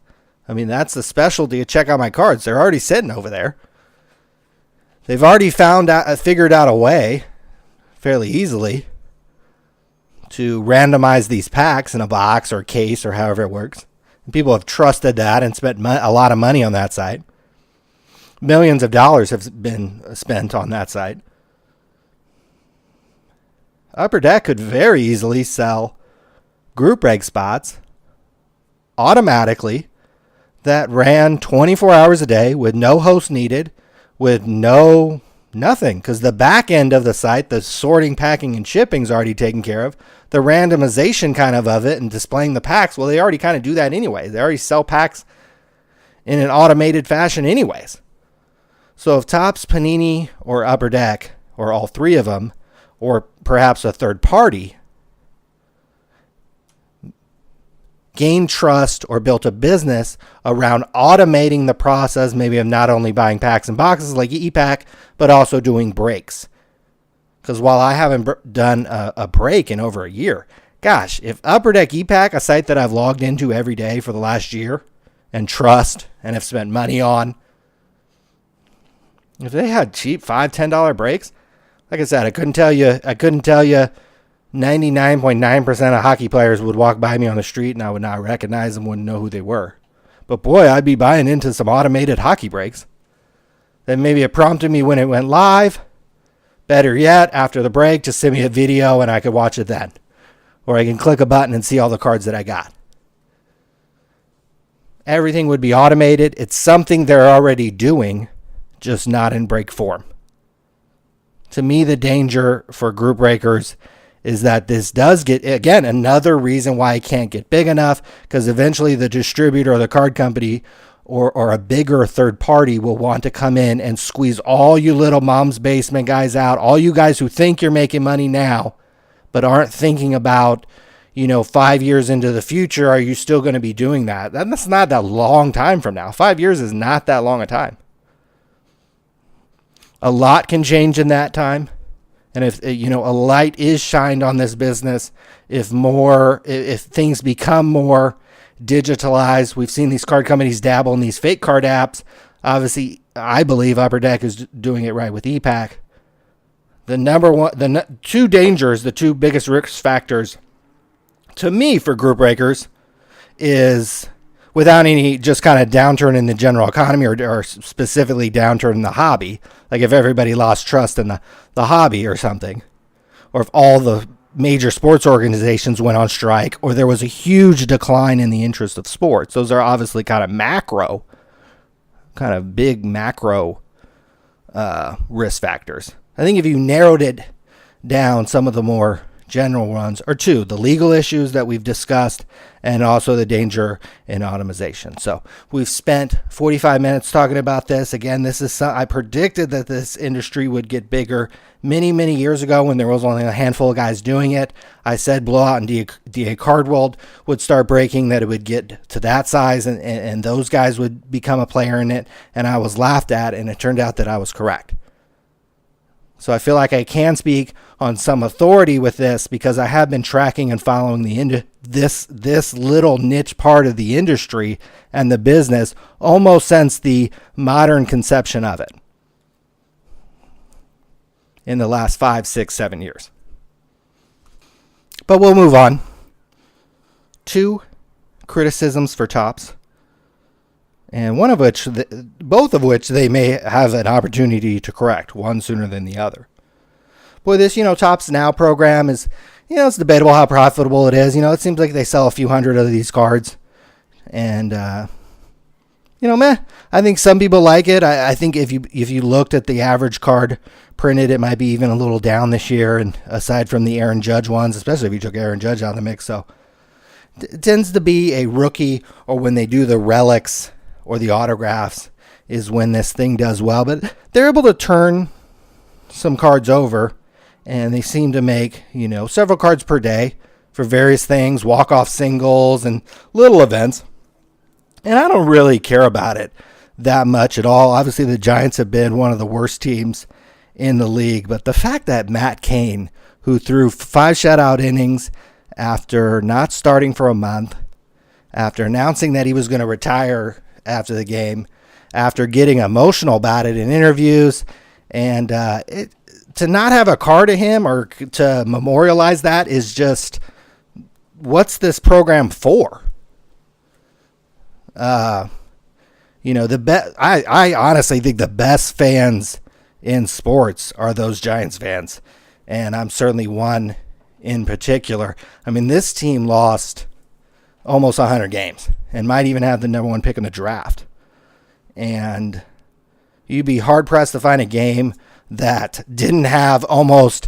I mean, that's the specialty of Check Out My Cards. They're already sitting over there. They've already figured out a way, fairly easily, to randomize these packs in a box or case or however it works. And people have trusted that and spent a lot of money on that site. Millions of dollars have been spent on that site. Upper Deck could very easily sell group break spots automatically that ran 24 hours a day with no host needed, with nothing, because the back end of the site, the sorting, packing, and shipping is already taken care of. The randomization kind of it and displaying the packs, well, they already kind of do that anyway. They already sell packs in an automated fashion anyways. So if Topps, Panini, or Upper Deck, or all three of them, or perhaps a third party, gained trust or built a business around automating the process, maybe of not only buying packs and boxes like ePack, but also doing breaks. Because while I haven't done a break in over a year, gosh, if Upper Deck ePack, a site that I've logged into every day for the last year and trust and have spent money on, if they had cheap $5, $10 breaks, like I said, I couldn't tell you 99.9% of hockey players would walk by me on the street and I would not recognize them, wouldn't know who they were. But boy, I'd be buying into some automated hockey breaks. Then maybe it prompted me when it went live. Better yet, after the break, just send me a video and I could watch it then. Or I can click a button and see all the cards that I got. Everything would be automated. It's something they're already doing, just not in break form. To me, the danger for group breakers is that this does get, again, another reason why it can't get big enough, because eventually the distributor or the card company or a bigger third party will want to come in and squeeze all you little mom's basement guys out, all you guys who think you're making money now, but aren't thinking about, 5 years into the future, are you still going to be doing that? That's not that long time from now. 5 years is not that long a time. A lot can change in that time. And if, a light is shined on this business, if things become more digitalized, we've seen these card companies dabble in these fake card apps. Obviously, I believe Upper Deck is doing it right with EPAC. The two biggest risk factors to me for group breakers is, without any just kind of downturn in the general economy or specifically downturn in the hobby, like if everybody lost trust in the hobby or something, or if all the major sports organizations went on strike, or there was a huge decline in the interest of sports. Those are obviously kind of big macro risk factors. I think if you narrowed it down, some of the more general ones are two: the legal issues that we've discussed, and also the danger in automation. So we've spent 45 minutes talking about this. Again, I predicted that this industry would get bigger many, many years ago when there was only a handful of guys doing it. I said Blowout and DA Cardworld would start breaking, that it would get to that size and those guys would become a player in it. And I was laughed at, and it turned out that I was correct. So I feel like I can speak on some authority with this because I have been tracking and following this little niche part of the industry and the business almost since the modern conception of it in the last 5, 6, 7 years. But we'll move on. 2 criticisms for Topps, and both of which they may have an opportunity to correct, one sooner than the other. Boy, this, Topps Now program is, it's debatable how profitable it is. It seems like they sell a few hundred of these cards. And, meh. I think some people like it. I think if you looked at the average card printed, it might be even a little down this year. And aside from the Aaron Judge ones, especially if you took Aaron Judge out of the mix. So it tends to be a rookie, or when they do the relics or the autographs, is when this thing does well. But they're able to turn some cards over, and they seem to make, several cards per day for various things, walk-off singles and little events. And I don't really care about it that much at all. Obviously, the Giants have been one of the worst teams in the league. But the fact that Matt Cain, who threw 5 shutout innings after not starting for a month, after announcing that he was going to retire after the game, after getting emotional about it in interviews, and to not have a card to him or to memorialize that is just, what's this program for? I honestly think the best fans in sports are those Giants fans, and I'm certainly one in particular. I mean, this team lost almost 100 games and might even have the number 1 pick in the draft. And you'd be hard-pressed to find a game that wasn't almost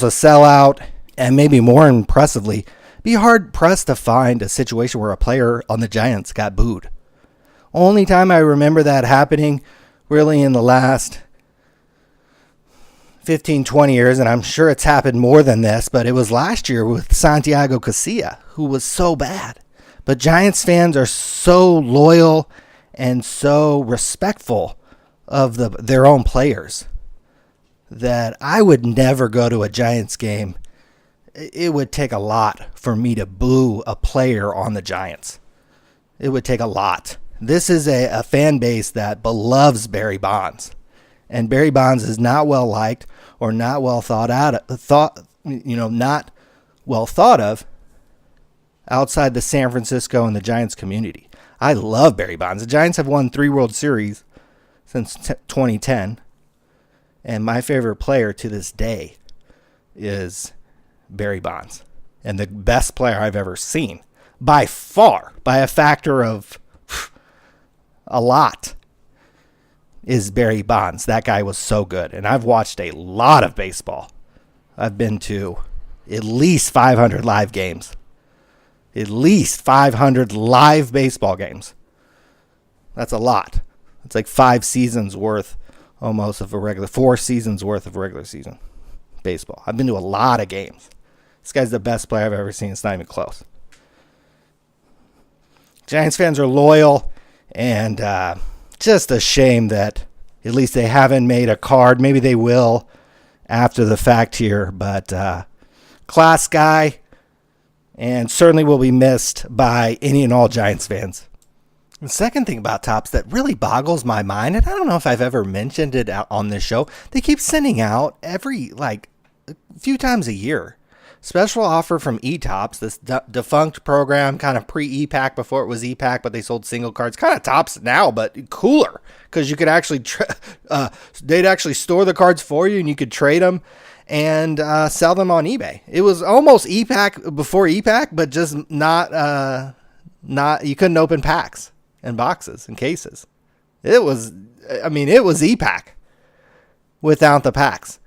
a sellout, and maybe more impressively, be hard-pressed to find a situation where a player on the Giants got booed. Only time I remember that happening really in the last 15, 20 years, and I'm sure it's happened more than this, but it was last year with Santiago Casilla, who was so bad. But Giants fans are so loyal and so respectful of their own players that I would never go to a Giants game. It would take a lot for me to boo a player on the Giants. It would take a lot. This is a fan base that beloves Barry Bonds. And Barry Bonds is not well liked or not well not well thought of outside the San Francisco and the Giants community. I love Barry Bonds. The Giants have won 3 World Series since 2010. And my favorite player to this day is Barry Bonds. And the best player I've ever seen, by far, by a factor of a lot, is Barry Bonds. That guy was so good. And I've watched a lot of baseball. I've been to at least 500 live games. At least 500 live baseball games. That's a lot. It's like 5 seasons worth almost of a regular, 4 seasons worth of regular season baseball. I've been to a lot of games. This guy's the best player I've ever seen. It's not even close. Giants fans are loyal, and just a shame that at least they haven't made a card. Maybe they will after the fact here, but class guy, and certainly will be missed by any and all Giants fans. The second thing about Topps that really boggles my mind, and I don't know if I've ever mentioned it out on this show, they keep sending out every, a few times a year, special offer from eTopps, this defunct program, kind of pre-ePack before it was ePack, but they sold single cards. Kind of Topps now, but cooler, because you could actually, they'd actually store the cards for you, and you could trade them and sell them on eBay. It was almost ePack before ePack, but just not, you couldn't open packs and boxes and cases. It was ePack without the packs.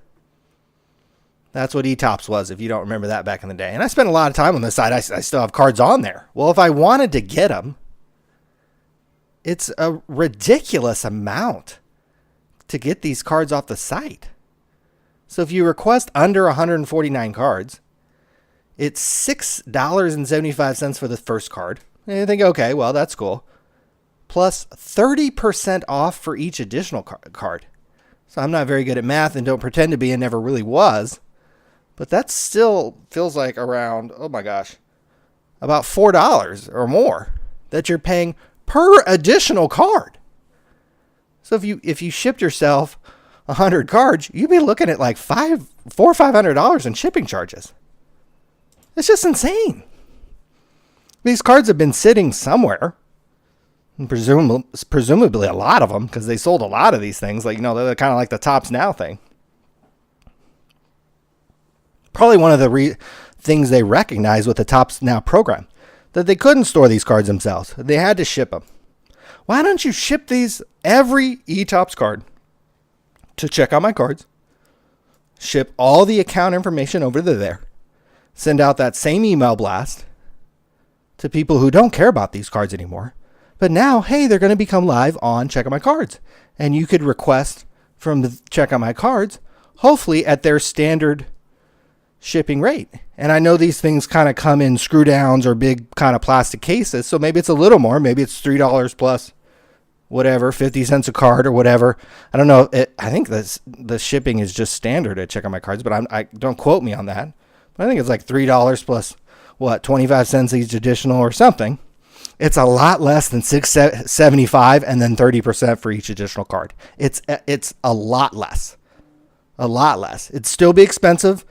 That's what eTopps was, if you don't remember that back in the day. And I spent a lot of time on this side. I still have cards on there. Well, if I wanted to get them, it's a ridiculous amount to get these cards off the site. So if you request under 149 cards, it's $6.75 for the first card. And you think, okay, well, that's cool. Plus 30% off for each additional card. So I'm not very good at math and don't pretend to be and never really was. But that still feels like around, oh my gosh, about $4 or more that you're paying per additional card. So if you shipped yourself 100 cards, you'd be looking at like $400 or $500 in shipping charges. It's just insane. These cards have been sitting somewhere. And presumably a lot of them, because they sold a lot of these things. They're kind of like the Topps Now thing. Probably one of the things they recognized with the Topps Now program, that they couldn't store these cards themselves. They had to ship them. Why don't you ship these, every eTopps card, to Check Out My Cards, ship all the account information over to there, send out that same email blast to people who don't care about these cards anymore. But now, hey, they're going to become live on Check Out My Cards. And you could request from the Check Out My Cards, hopefully at their standard shipping rate. And I know these things kind of come in screw downs or big kind of plastic cases. So maybe it's a little more. Maybe it's $3 plus whatever, 50 cents a card or whatever. I don't know. I think the shipping is just standard at Check Out My Cards, but I don't quote me on that. But I think it's like $3 plus, 25 cents each additional or something. It's a lot less than $6.75 and then 30% for each additional card. It's a lot less. A lot less. It'd still be expensive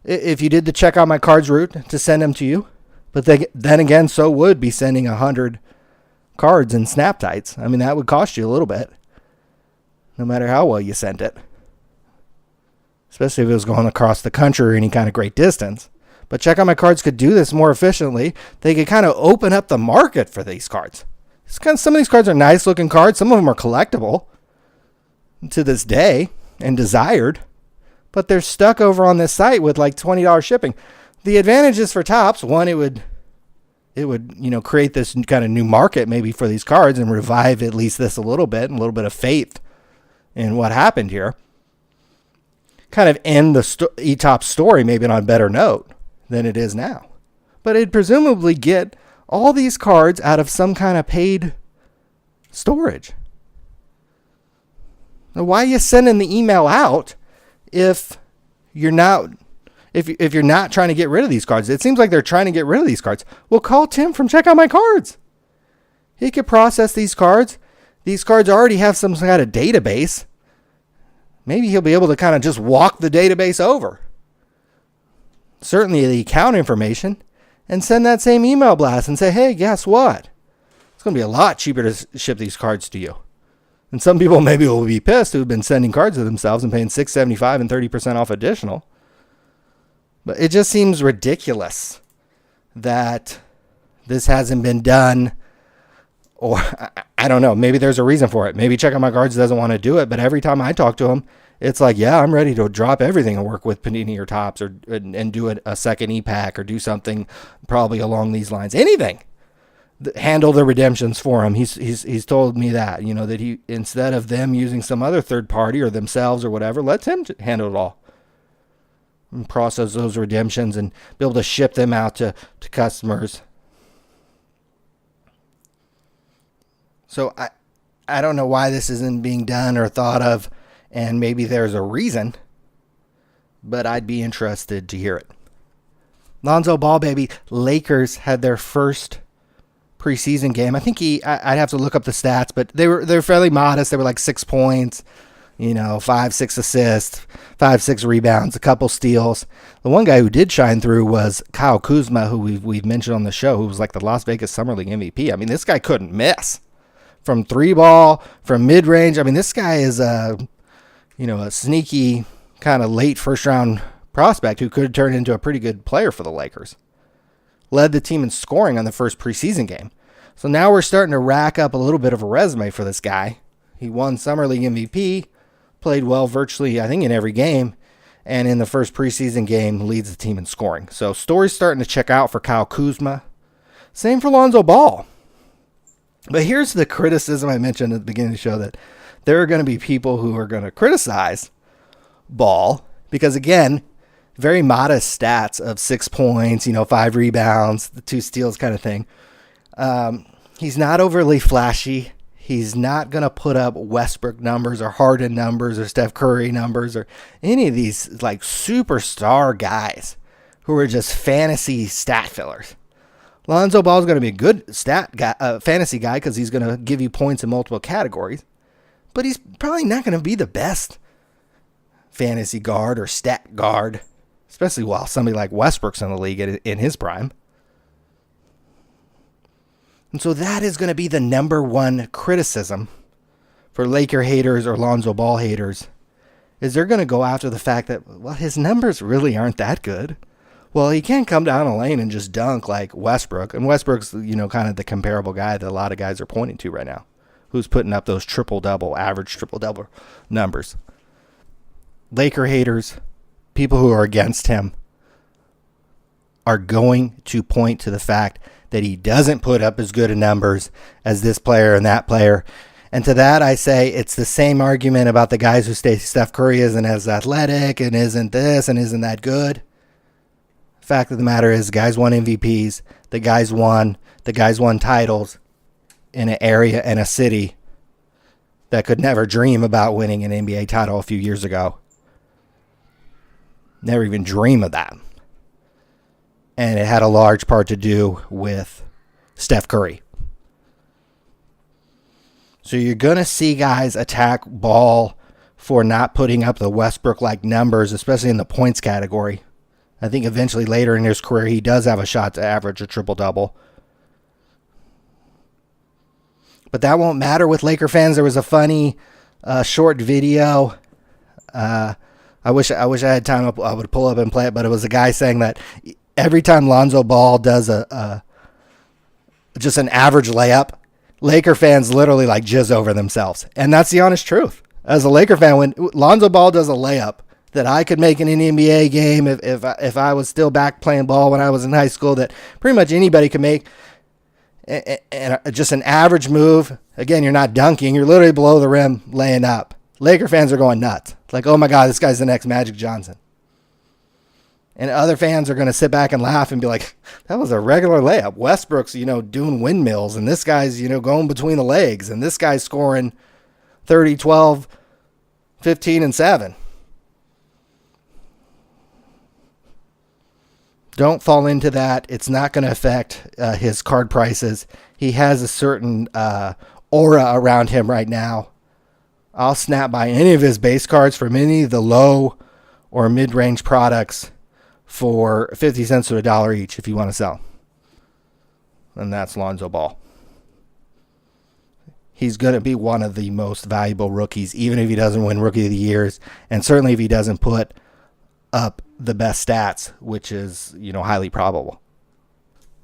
if you did the Check Out My Cards route to send them to you. But then again, so would be sending 100 cards in snap tights. I mean, that would cost you a little bit, no matter how well you sent it. Especially if it was going across the country or any kind of great distance. But Check Out My Cards could do this more efficiently. They could kind of open up the market for these cards. Some of these cards are nice looking cards. Some of them are collectible to this day and desired. But they're stuck over on this site with like $20 shipping. The advantages for Topps, one, it would create this kind of new market maybe for these cards and revive at least this a little bit, and a little bit of faith in what happened here. Kind of end the eTopps story maybe on a better note than it is now. But it'd presumably get all these cards out of some kind of paid storage. Now, why are you sending the email out if you're not trying to get rid of these cards? It seems like they're trying to get rid of these cards. Well, call Tim from Check Out My Cards. He could process these cards. These cards already have some kind of database. Maybe he'll be able to kind of just walk the database over. Certainly the account information, and send that same email blast and say, hey, guess what? It's going to be a lot cheaper to ship these cards to you. And some people maybe will be pissed who've been sending cards to themselves and paying $6.75 and 30% off additional. But it just seems ridiculous that this hasn't been done. Or I don't know. Maybe there's a reason for it. Maybe Check Out My Cards doesn't want to do it. But every time I talk to him, it's like, yeah, I'm ready to drop everything and work with Panini or Topps and do a second ePack or do something probably along these lines. Anything. handle the redemptions for him. He's told me that, that he, instead of them using some other third party or themselves or whatever, let him handle it all and process those redemptions and be able to ship them out to customers. So I don't know why this isn't being done or thought of, and maybe there's a reason, but I'd be interested to hear it. Lonzo Ball, baby. Lakers had their first preseason game. I think I'd have to look up the stats, but they're fairly modest. They were like 6 points, 5-6 assists, 5-6 rebounds, a couple steals. The one guy who did shine through was Kyle Kuzma, who we've mentioned on the show, who was like the Las Vegas Summer League MVP. I mean, this guy couldn't miss from three ball, from mid range. I mean, this guy is a sneaky kind of late first round prospect who could turn into a pretty good player for the Lakers. Led the team in scoring on the first preseason game. So now we're starting to rack up a little bit of a resume for this guy. He won Summer League MVP, played well virtually, I think, in every game, and in the first preseason game leads the team in scoring. So story's starting to check out for Kyle Kuzma. Same for Lonzo Ball. But here's the criticism I mentioned at the beginning of the show, that there are going to be people who are going to criticize Ball because, again, very modest stats of 6 points, 5 rebounds, the 2 steals kind of thing. He's not overly flashy. He's not going to put up Westbrook numbers or Harden numbers or Steph Curry numbers or any of these like superstar guys who are just fantasy stat fillers. Lonzo Ball is going to be a good fantasy guy because he's going to give you points in multiple categories, but he's probably not going to be the best fantasy guard or stat guard, especially while somebody like Westbrook's in the league in his prime. And so that is going to be the number one criticism for Laker haters or Lonzo Ball haters, is they're going to go after the fact that, well, his numbers really aren't that good. Well, he can't come down a lane and just dunk like Westbrook. And Westbrook's, kind of the comparable guy that a lot of guys are pointing to right now, who's putting up those average triple-double numbers. Laker haters, people who are against him, are going to point to the fact that he doesn't put up as good of numbers as this player and that player. And to that I say it's the same argument about the guys who say Steph Curry isn't as athletic and isn't this and isn't that good. Fact of the matter is, guys won MVPs, the guys won titles in an area and a city that could never dream about winning an NBA title a few years ago. Never even dream of that. And it had a large part to do with Steph Curry. So you're going to see guys attack Ball for not putting up the Westbrook-like numbers, especially in the points category. I think eventually later in his career, he does have a shot to average a triple-double. But that won't matter with Laker fans. There was a funny short video. I wish I had time. I would pull up and play it, but it was a guy saying that every time Lonzo Ball does just an average layup, Laker fans literally like jizz over themselves. And that's the honest truth. As a Laker fan, when Lonzo Ball does a layup that I could make in an NBA game if I was still back playing ball when I was in high school, that pretty much anybody could make, and just an average move, again, you're not dunking, you're literally below the rim laying up. Laker fans are going nuts. Like, oh my God, this guy's the next Magic Johnson. And other fans are going to sit back and laugh and be like, that was a regular layup. Westbrook's, doing windmills, and this guy's, going between the legs, and this guy's scoring 30, 12, 15, and 7. Don't fall into that. It's not going to affect his card prices. He has a certain aura around him right now. I'll snap by any of his base cards from any of the low or mid-range products for 50 cents to $1 each if you want to sell. And that's Lonzo Ball. He's going to be one of the most valuable rookies, even if he doesn't win Rookie of the Years, and certainly if he doesn't put up the best stats, which is, highly probable.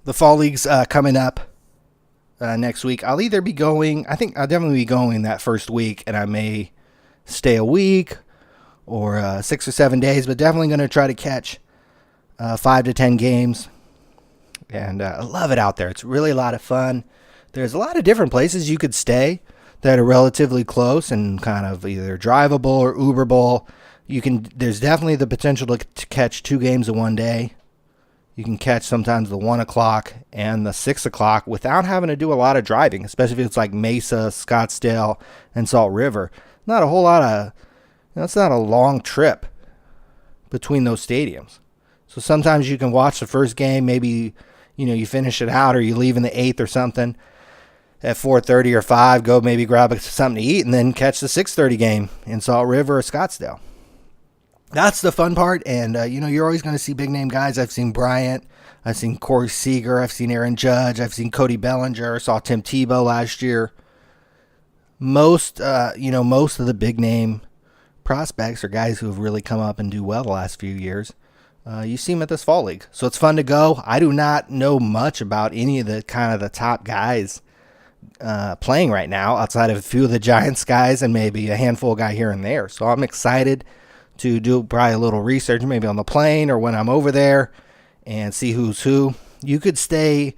The Fall League's coming up next week. I'll either be going, I think I'll definitely be going that first week, and I may stay a week or 6 or 7 days, but definitely going to try to catch 5 to 10 games. And I love it out there. It's really a lot of fun. There's a lot of different places you could stay that are relatively close and kind of either drivable or Uberable. There's definitely the potential to catch 2 games in one day. You can catch sometimes the 1 o'clock and the 6 o'clock without having to do a lot of driving, especially if it's like Mesa, Scottsdale, and Salt River. Not a whole lot of, it's not a long trip between those stadiums. So sometimes you can watch the first game, maybe, you finish it out or you leave in the 8th or something at 4:30 or 5, go maybe grab something to eat and then catch the 6:30 game in Salt River or Scottsdale. That's the fun part, and you're always going to see big name guys. I've seen Bryant, I've seen Corey Seager, I've seen Aaron Judge, I've seen Cody Bellinger, saw Tim Tebow last year. Most of the big name prospects are guys who have really come up and do well the last few years. You see them at this fall league, so it's fun to go. I do not know much about any of the top guys playing right now, outside of a few of the Giants guys and maybe a handful of guys here and there. So I'm excited to do probably a little research, maybe on the plane or when I'm over there, and see who's who. You could stay.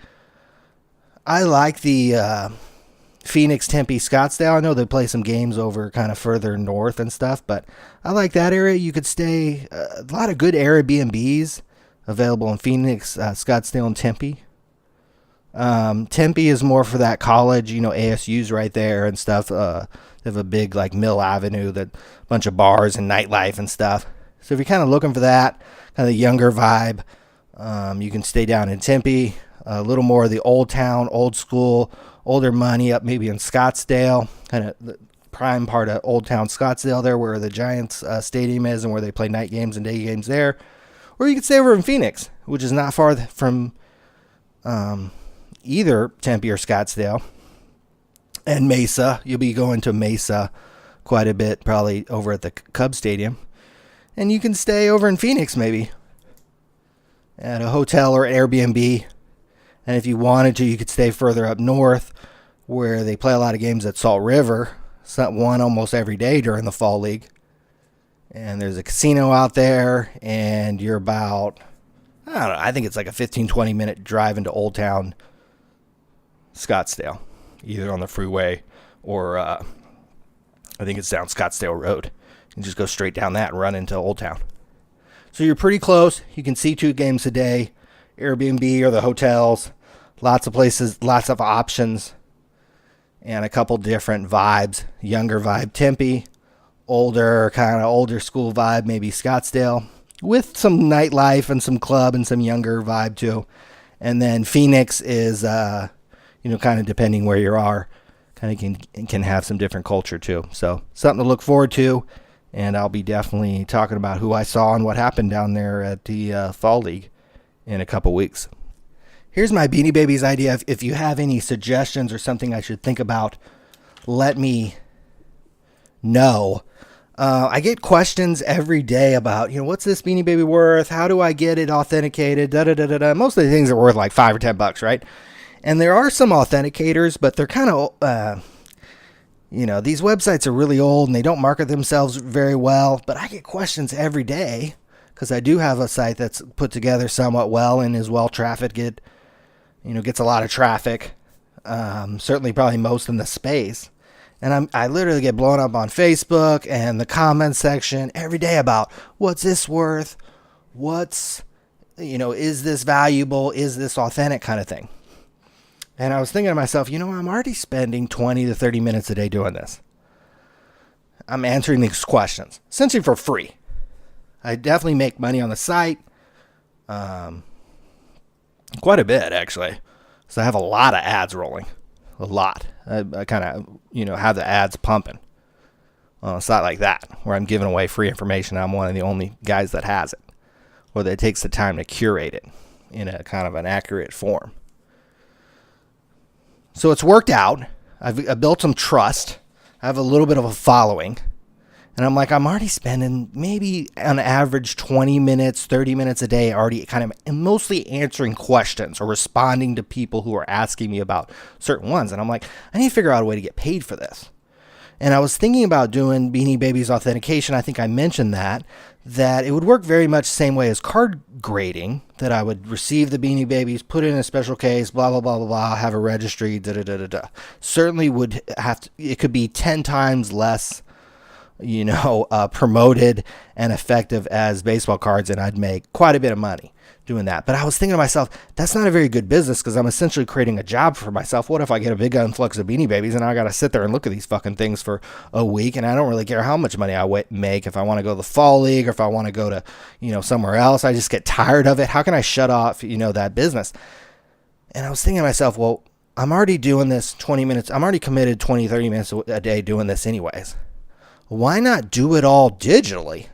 I like the Phoenix, Tempe, Scottsdale. I know they play some games over kind of further north and stuff, but I like that area. You could stay. A lot of good Airbnbs available in Phoenix, Scottsdale, and Tempe. Tempe is more for that college, ASU's right there and stuff. They have a big like Mill Avenue, that bunch of bars and nightlife and stuff. So if you're kind of looking for that kind of younger vibe, you can stay down in Tempe. A little more of the old town, old school, older money up maybe in Scottsdale, kind of the prime part of Old Town Scottsdale there, where the Giants stadium is and where they play night games and day games there. Or you could stay over in Phoenix, which is not far from either Tempe or Scottsdale. And Mesa, you'll be going to Mesa quite a bit, probably over at the Cubs Stadium. And you can stay over in Phoenix maybe at a hotel or Airbnb. And if you wanted to, you could stay further up north where they play a lot of games at Salt River. It's not one almost every day during the fall league. And there's a casino out there, and you're about, I think it's like a 15-20 minute drive into Old Town Scottsdale, either on the freeway or I think it's down Scottsdale Road. You just go straight down that and run into Old Town. So you're pretty close. You can see 2 games a day. Airbnb or the hotels. Lots of places, lots of options. And a couple different vibes. Younger vibe Tempe. Older, kind of older school vibe, maybe Scottsdale. With some nightlife and some club and some younger vibe too. And then Phoenix is, kind of depending where you are, kind of can have some different culture too. So something to look forward to. And I'll be definitely talking about who I saw and what happened down there at the Fall League in a couple weeks. Here's my Beanie Babies idea. If you have any suggestions or something I should think about, let me know. I get questions every day about, what's this Beanie Baby worth? How do I get it authenticated? Most of the things are worth like $5 or $10, right? And there are some authenticators, but they're kind of, these websites are really old and they don't market themselves very well. But I get questions every day because I do have a site that's put together somewhat well and is well trafficked. Gets a lot of traffic. Certainly probably most in the space. And I literally get blown up on Facebook and the comment section every day about what's this worth? Is this valuable? Is this authentic kind of thing? And I was thinking to myself, I'm already spending 20 to 30 minutes a day doing this. I'm answering these questions essentially for free. I definitely make money on the site. Quite a bit, actually. So I have a lot of ads rolling. A lot. I kind of, have the ads pumping. Well, it's not like that, where I'm giving away free information. I'm one of the only guys that has it. Or that takes the time to curate it in a kind of an accurate form. So it's worked out. I've built some trust. I have a little bit of a following. And I'm already spending maybe on average 20 minutes, 30 minutes a day already kind of mostly answering questions or responding to people who are asking me about certain ones. And I'm I need to figure out a way to get paid for this. And I was thinking about doing Beanie Babies Authentication. I think I mentioned that it would work very much the same way as card grading, that I would receive the Beanie Babies, put it in a special case, blah, blah, blah, blah, blah, have a registry, da, da, da, da, da. Certainly would have to, it could be 10 times less, promoted and effective as baseball cards, and I'd make quite a bit of money doing that. But I was thinking to myself, that's not a very good business, because I'm essentially creating a job for myself. What if I get a big influx of Beanie Babies and I got to sit there and look at these fucking things for a week, and I don't really care how much money I make if I want to go to the fall league or if I want to go to, somewhere else. I just get tired of it. How can I shut off, that business? And I was thinking to myself, well, I'm already doing this 20 minutes. I'm already committed 20, 30 minutes a day doing this anyways. Why not do it all digitally?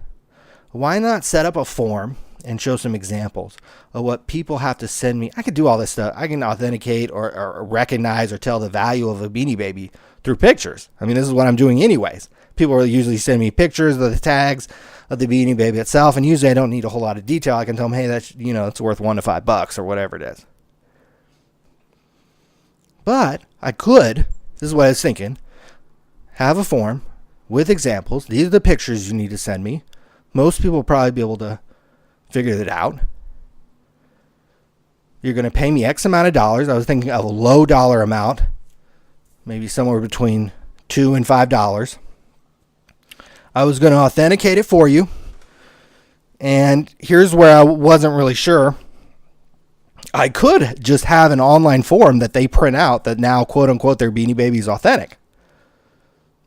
Why not set up a form and show some examples of what people have to send me? I could do all this stuff. I can authenticate or recognize or tell the value of a Beanie Baby through pictures. I mean, this is what I'm doing anyways. People will usually send me pictures of the tags of the Beanie Baby itself, and usually I don't need a whole lot of detail. I can tell them, hey, that's, it's worth $1 to $5 or whatever it is. But I could, this is what I was thinking, have a form with examples. These are the pictures you need to send me. Most people will probably be able to figure it out. You're going to pay me X amount of dollars. I was thinking of a low dollar amount, maybe somewhere between $2 and $5. I was going to authenticate it for you. And here's where I wasn't really sure. I could just have an online form that they print out that now, quote unquote, their Beanie Babies authentic.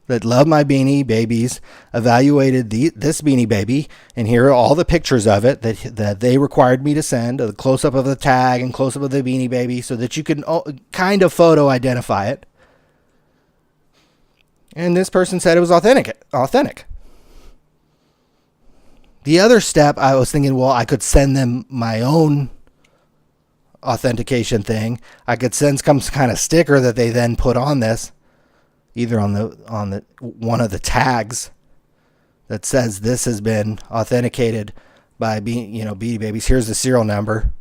That love my Beanie Babies, evaluated this Beanie Baby, and here are all the pictures of it that they required me to send, a close-up of the tag and close-up of the Beanie Baby, so that you can kind of photo identify it. And this person said it was authentic. The other step, I was thinking, well, I could send them my own authentication thing. I could send some kind of sticker that they then put on this, either on the one of the tags that says this has been authenticated by Beanie Babies. Here's the serial number.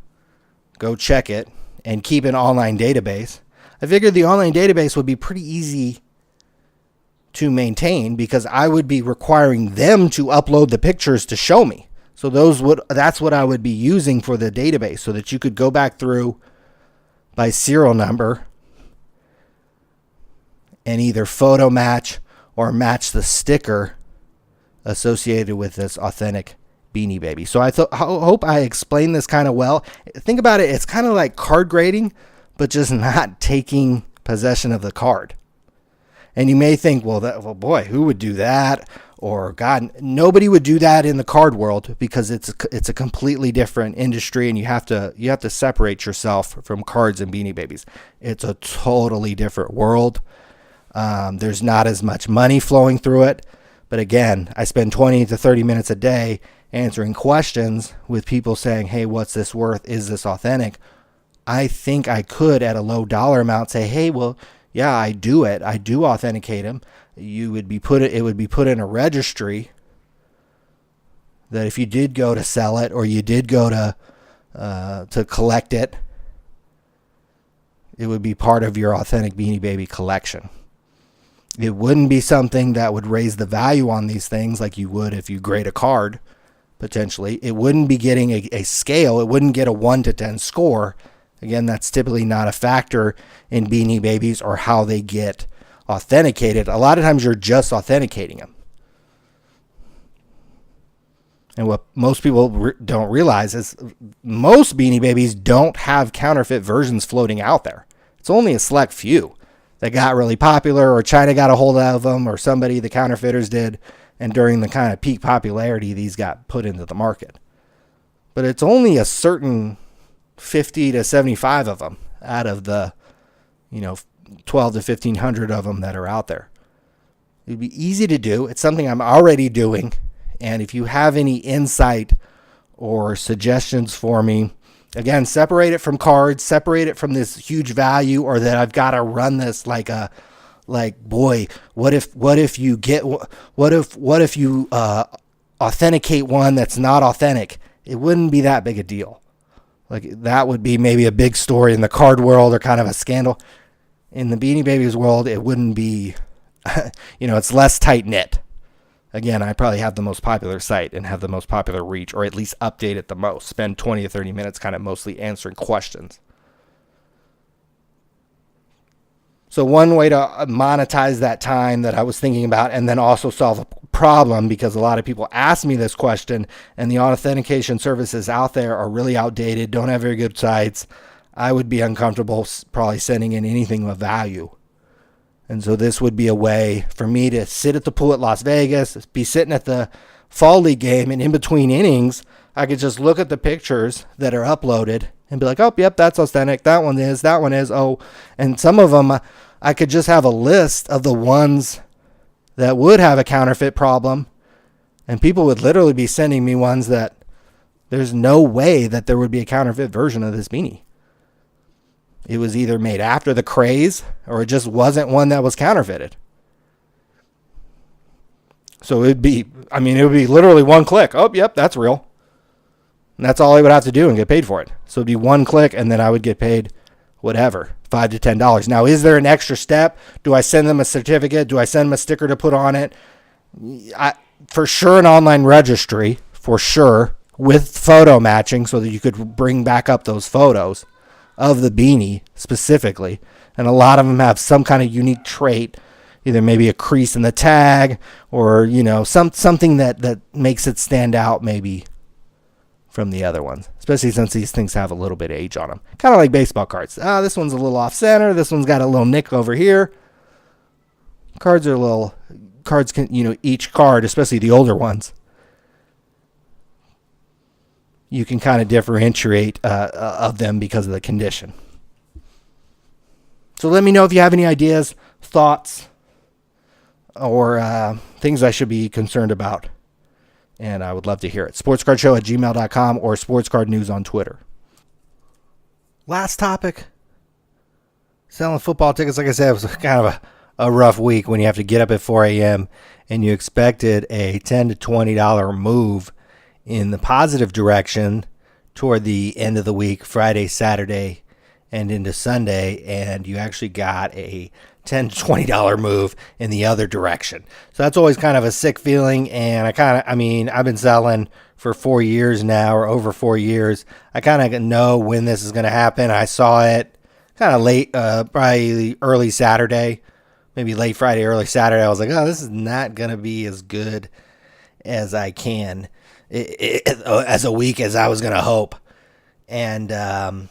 Go check it and keep an online database. I figured the online database would be pretty easy to maintain, because I would be requiring them to upload the pictures to show me. So that's what I would be using for the database, so that you could go back through by serial number and either photo match or match the sticker associated with this authentic Beanie Baby. So I hope I explained this kind of well. Think about it. It's kind of like card grading, but just not taking possession of the card. And you may think, well, boy, who would do that? Or God, nobody would do that in the card world, because it's a completely different industry, and you have to separate yourself from cards and Beanie Babies. It's a totally different world. There's not as much money flowing through it. But again, I spend 20 to 30 minutes a day answering questions with people saying, hey, what's this worth? Is this authentic? I think I could, at a low dollar amount, say, hey, well, yeah, I do it. I do authenticate them. It would be put in a registry that if you did go to sell it, or you did go to collect it, it would be part of your authentic Beanie Baby collection. It wouldn't be something that would raise the value on these things like you would if you grade a card, potentially. It wouldn't be getting a scale. It wouldn't get a 1 to 10 score. Again, that's typically not a factor in Beanie Babies or how they get authenticated. A lot of times you're just authenticating them. And what most people don't realize is most Beanie Babies don't have counterfeit versions floating out there. It's only a select few that got really popular, or China got a hold of them, or somebody, the counterfeiters did, and during the kind of peak popularity, these got put into the market. But it's only a certain 50 to 75 of them out of the 12 to 1500 of them that are out there. It'd be easy to do. It's something I'm already doing. And if you have any insight or suggestions for me, again, separate it from cards, separate it from this huge value, or that I've got to run this what if you authenticate one that's not authentic? It wouldn't be that big a deal. Like, that would be maybe a big story in the card world, or kind of a scandal. In the Beanie Babies world, it wouldn't be It's less tight knit. Again, I probably have the most popular site and have the most popular reach, or at least update it the most. Spend 20 to 30 minutes kind of mostly answering questions. So one way to monetize that time that I was thinking about, and then also solve a problem, because a lot of people ask me this question, and the authentication services out there are really outdated, don't have very good sites. I would be uncomfortable probably sending in anything of value. And so this would be a way for me to sit at the pool at Las Vegas, be sitting at the Fall League game, and in between innings, I could just look at the pictures that are uploaded and be like, oh, yep, that's authentic. That one is. Oh, and some of them, I could just have a list of the ones that would have a counterfeit problem, and people would literally be sending me ones that there's no way that there would be a counterfeit version of this beanie. It was either made after the craze, or it just wasn't one that was counterfeited. So it would be literally one click. Oh, yep, that's real. And that's all I would have to do and get paid for it. So it'd be one click, and then I would get paid whatever, $5 to $10. Now, is there an extra step? Do I send them a certificate? Do I send them a sticker to put on it? For sure, an online registry, for sure, with photo matching so that you could bring back up those photos of the beanie specifically. And a lot of them have some kind of unique trait, either maybe a crease in the tag, or something that makes it stand out maybe from the other ones, especially since these things have a little bit of age on them, kind of like baseball cards. This one's a little off center, this one's got a little nick over here. Cards can, each card, especially the older ones, you can kind of differentiate of them because of the condition. So let me know if you have any ideas, thoughts, or things I should be concerned about. And I would love to hear it. sportscardshow@gmail.com or sportscardnews on Twitter. Last topic. Selling football tickets, like I said, it was kind of a rough week when you have to get up at 4 a.m. and you expected a $10 to $20 move in the positive direction toward the end of the week, Friday, Saturday, and into Sunday, and you actually got a $10 to $20 move in the other direction. So that's always kind of a sick feeling, and I've been selling for 4 years now, or over 4 years. I kind of know when this is going to happen. I saw it kind of late, probably early Saturday, maybe late Friday, early Saturday. I was like, oh, this is not going to be as good as I can, as a week as I was going to hope. And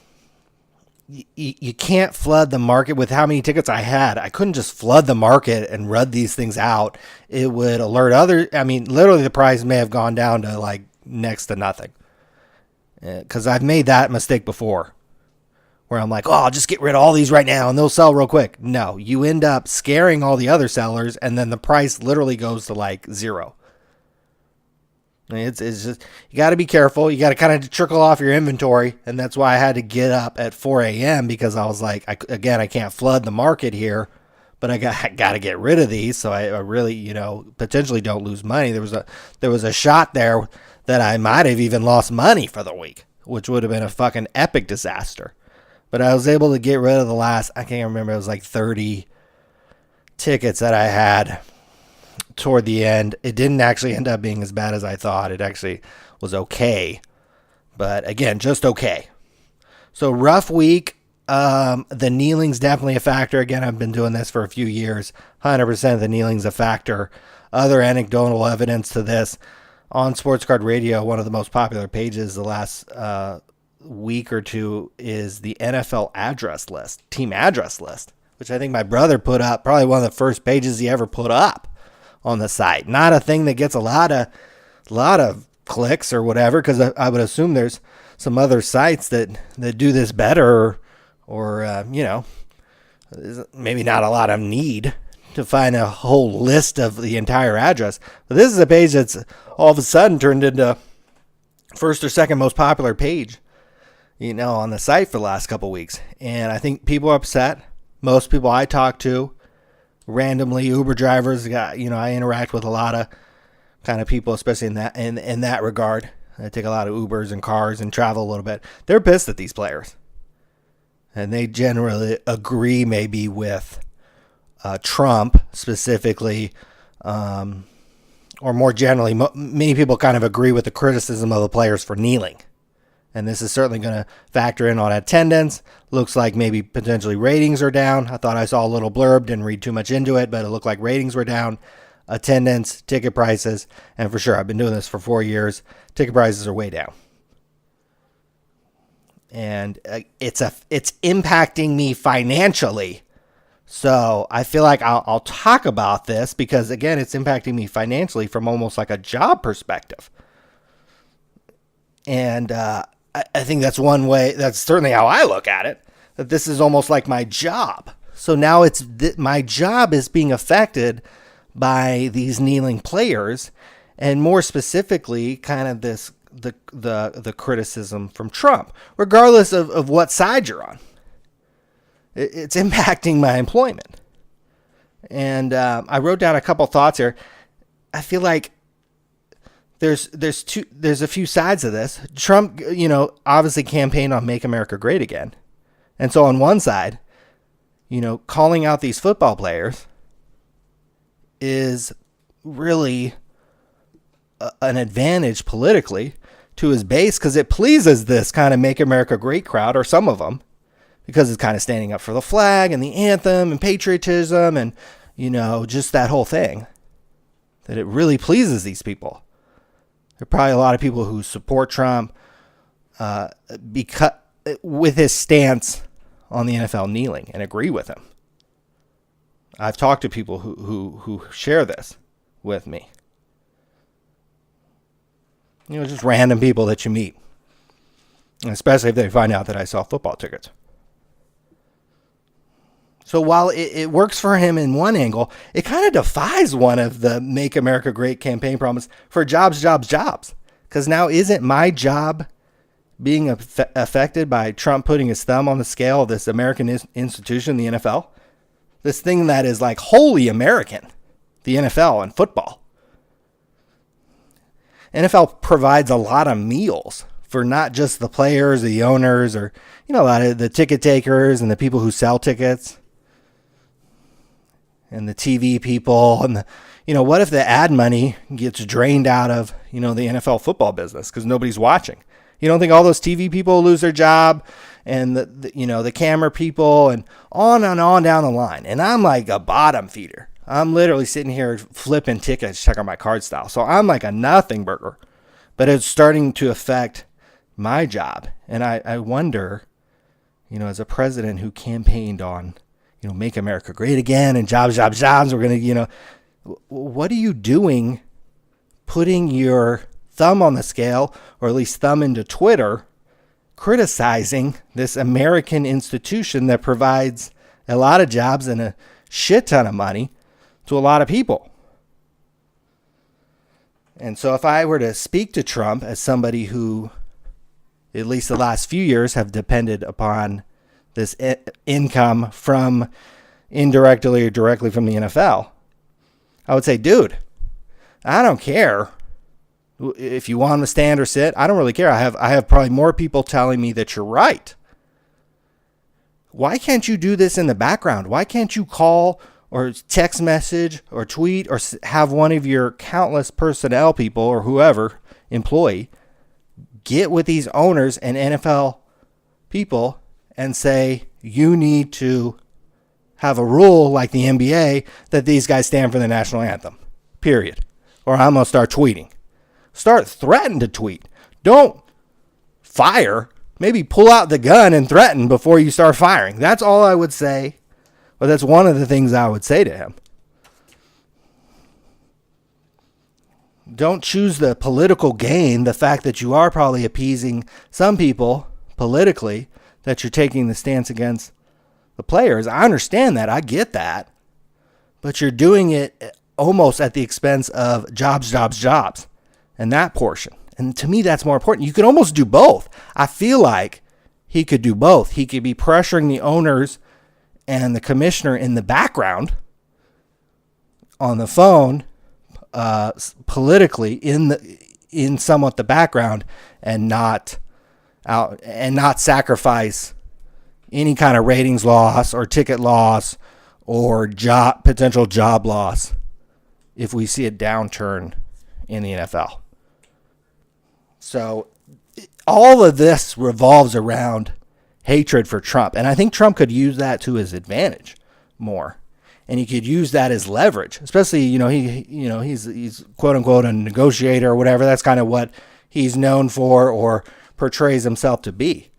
you can't flood the market with how many tickets I had. I couldn't just flood the market and rud these things out. It would alert literally the price may have gone down to like next to nothing. Because I've made that mistake before, where I'm like, oh, I'll just get rid of all these right now and they'll sell real quick. No, you end up scaring all the other sellers, and then the price literally goes to like zero. It's just, you got to be careful. You got to kind of trickle off your inventory. And that's why I had to get up at 4 a.m. because I was like, I can't flood the market here, but I got to get rid of these. So I really, potentially don't lose money. There was a shot there that I might have even lost money for the week, which would have been a fucking epic disaster. But I was able to get rid of the last, I can't remember, it was like 30 tickets that I had toward the end. It didn't actually end up being as bad as I thought. It actually was okay, but again, just okay. So rough week. The kneeling's definitely a factor. Again, I've been doing this for a few years. 100% of the kneeling's a factor. Other anecdotal evidence to this: on Sports Card Radio, one of the most popular pages the last week or two is the NFL address list, team address list, which I think my brother put up, probably one of the first pages he ever put up on the site. Not a thing that gets a lot of clicks or whatever, because I would assume there's some other sites that do this better, or maybe not a lot of need to find a whole list of the entire address. But this is a page that's all of a sudden turned into first or second most popular page, on the site for the last couple of weeks. And I think people are upset. Most people I talk to, randomly, Uber drivers, I interact with a lot of kind of people, especially in that regard. I take a lot of Ubers and cars and travel a little bit. They're pissed at these players, and they generally agree maybe with Trump specifically, or more generally, many people kind of agree with the criticism of the players for kneeling. And this is certainly going to factor in on attendance. Looks like maybe potentially ratings are down. I thought I saw a little blurb, didn't read too much into it, but it looked like ratings were down. Attendance, ticket prices, and for sure, I've been doing this for 4 years. Ticket prices are way down. And it's impacting me financially. So I feel like I'll talk about this because, again, it's impacting me financially from almost like a job perspective. And I think that's one way, that's certainly how I look at it, that this is almost like my job. So now my job is being affected by these kneeling players, and more specifically, kind of the criticism from Trump, regardless of what side you're on. It's impacting my employment. And I wrote down a couple thoughts here. I feel like there's a few sides of this. Trump, obviously campaigned on Make America Great Again. And so on one side, calling out these football players is really an advantage politically to his base because it pleases this kind of Make America Great crowd, or some of them, because it's kind of standing up for the flag and the anthem and patriotism and, just that whole thing, that it really pleases these people. There are probably a lot of people who support Trump because with his stance on the NFL kneeling and agree with him. I've talked to people who share this with me. Just random people that you meet. And especially if they find out that I sell football tickets. So while it works for him in one angle, it kind of defies one of the Make America Great campaign promise for jobs. Because now isn't my job being affected by Trump putting his thumb on the scale of this American institution, the NFL? This thing that is like wholly American, the NFL and football. NFL provides a lot of meals for not just the players, the owners, or, a lot of the ticket takers and the people who sell tickets and the TV people. And, what if the ad money gets drained out of, the NFL football business because nobody's watching? You don't think all those TV people lose their job, and the camera people, and on down the line? And I'm like a bottom feeder. I'm literally sitting here flipping tickets, checking my card style. So I'm like a nothing burger, but it's starting to affect my job. And I wonder, as a president who campaigned on, Make America Great Again and jobs, we're going to, what are you doing putting your thumb on the scale, or at least thumb into Twitter, criticizing this American institution that provides a lot of jobs and a shit ton of money to a lot of people? And so if I were to speak to Trump as somebody who, at least the last few years, have depended upon this income from indirectly or directly from the NFL, I would say, dude, I don't care if you want to stand or sit. I don't really care. I have probably more people telling me that you're right. Why can't you do this in the background? Why can't you call or text message or tweet or have one of your countless personnel people or whoever, employee, get with these owners and NFL people and say, you need to have a rule like the NBA that these guys stand for the national anthem, period. Or I'm going to start tweeting. Start threatening to tweet. Don't fire. Maybe pull out the gun and threaten before you start firing. That's all I would say. But that's one of the things I would say to him. Don't choose the political gain, the fact that you are probably appeasing some people politically, that you're taking the stance against the players. I understand that. I get that. But you're doing it almost at the expense of jobs. And that portion. And to me, that's more important. You could almost do both. I feel like he could do both. He could be pressuring the owners and the commissioner in the background on the phone, politically in somewhat the background, and not sacrifice any kind of ratings loss or ticket loss or potential job loss if we see a downturn in the NFL. So all of this revolves around hatred for Trump. And I think Trump could use that to his advantage more. And he could use that as leverage, especially, he's quote unquote a negotiator or whatever. That's kind of what he's known for or portrays himself to be.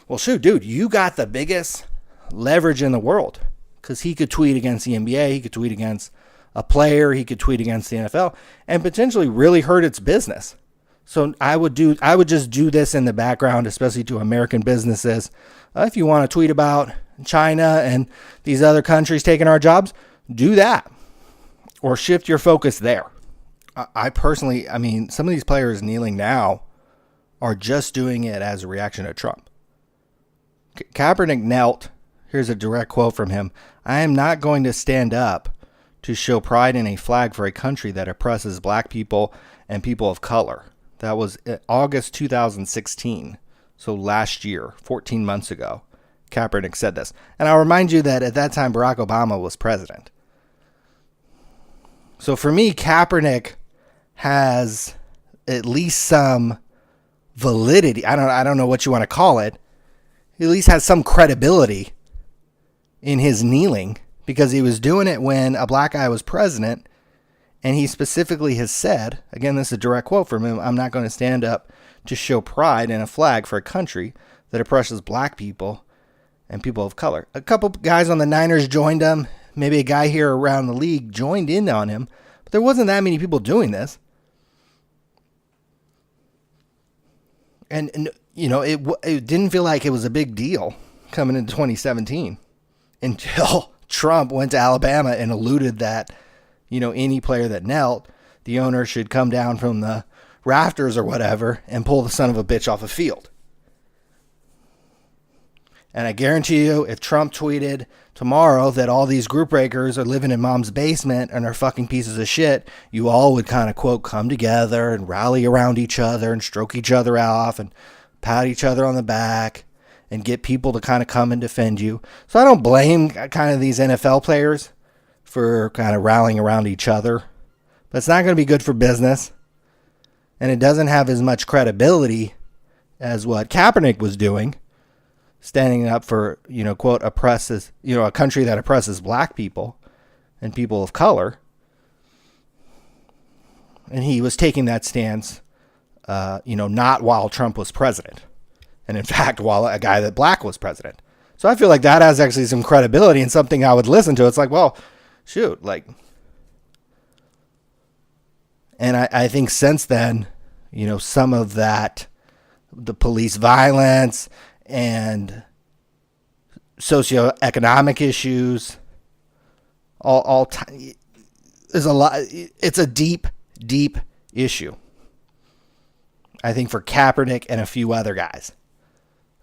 Well, shoot, dude, you got the biggest leverage in the world because he could tweet against the NBA. He could tweet against a player. He could tweet against the NFL and potentially really hurt its business. So I would just do this in the background, especially to American businesses. If you want to tweet about China and these other countries taking our jobs, do that or shift your focus there. I personally, some of these players kneeling now are just doing it as a reaction to Trump. Kaepernick knelt. Here's a direct quote from him. "I am not going to stand up to show pride in a flag for a country that oppresses black people and people of color." That was August 2016. So last year, 14 months ago, Kaepernick said this. And I'll remind you that at that time, Barack Obama was president. So for me, Kaepernick has at least some validity. I don't know what you want to call it. He at least has some credibility in his kneeling because he was doing it when a black guy was president. And he specifically has said, again, this is a direct quote from him, "I'm not going to stand up to show pride in a flag for a country that oppresses black people and people of color." A couple guys on the Niners joined him. Maybe a guy here around the league joined in on him. But there wasn't that many people doing this. And it didn't feel like it was a big deal coming into 2017 until Trump went to Alabama and alluded that any player that knelt, the owner should come down from the rafters or whatever and pull the son of a bitch off a field. And I guarantee you, if Trump tweeted tomorrow that all these group breakers are living in mom's basement and are fucking pieces of shit, you all would kind of, quote, come together and rally around each other and stroke each other off and pat each other on the back and get people to kind of come and defend you. So I don't blame kind of these NFL players for kind of rallying around each other. But it's not going to be good for business. And it doesn't have as much credibility as what Kaepernick was doing, standing up for, quote, oppresses, a country that oppresses black people and people of color. And he was taking that stance, not while Trump was president. And in fact, while a guy that black was president. So I feel like that has actually some credibility and something I would listen to. It's like, well, shoot, like, and I think since then, some of that, the police violence and socioeconomic issues, there's a lot. It's a deep, deep issue. I think for Kaepernick and a few other guys.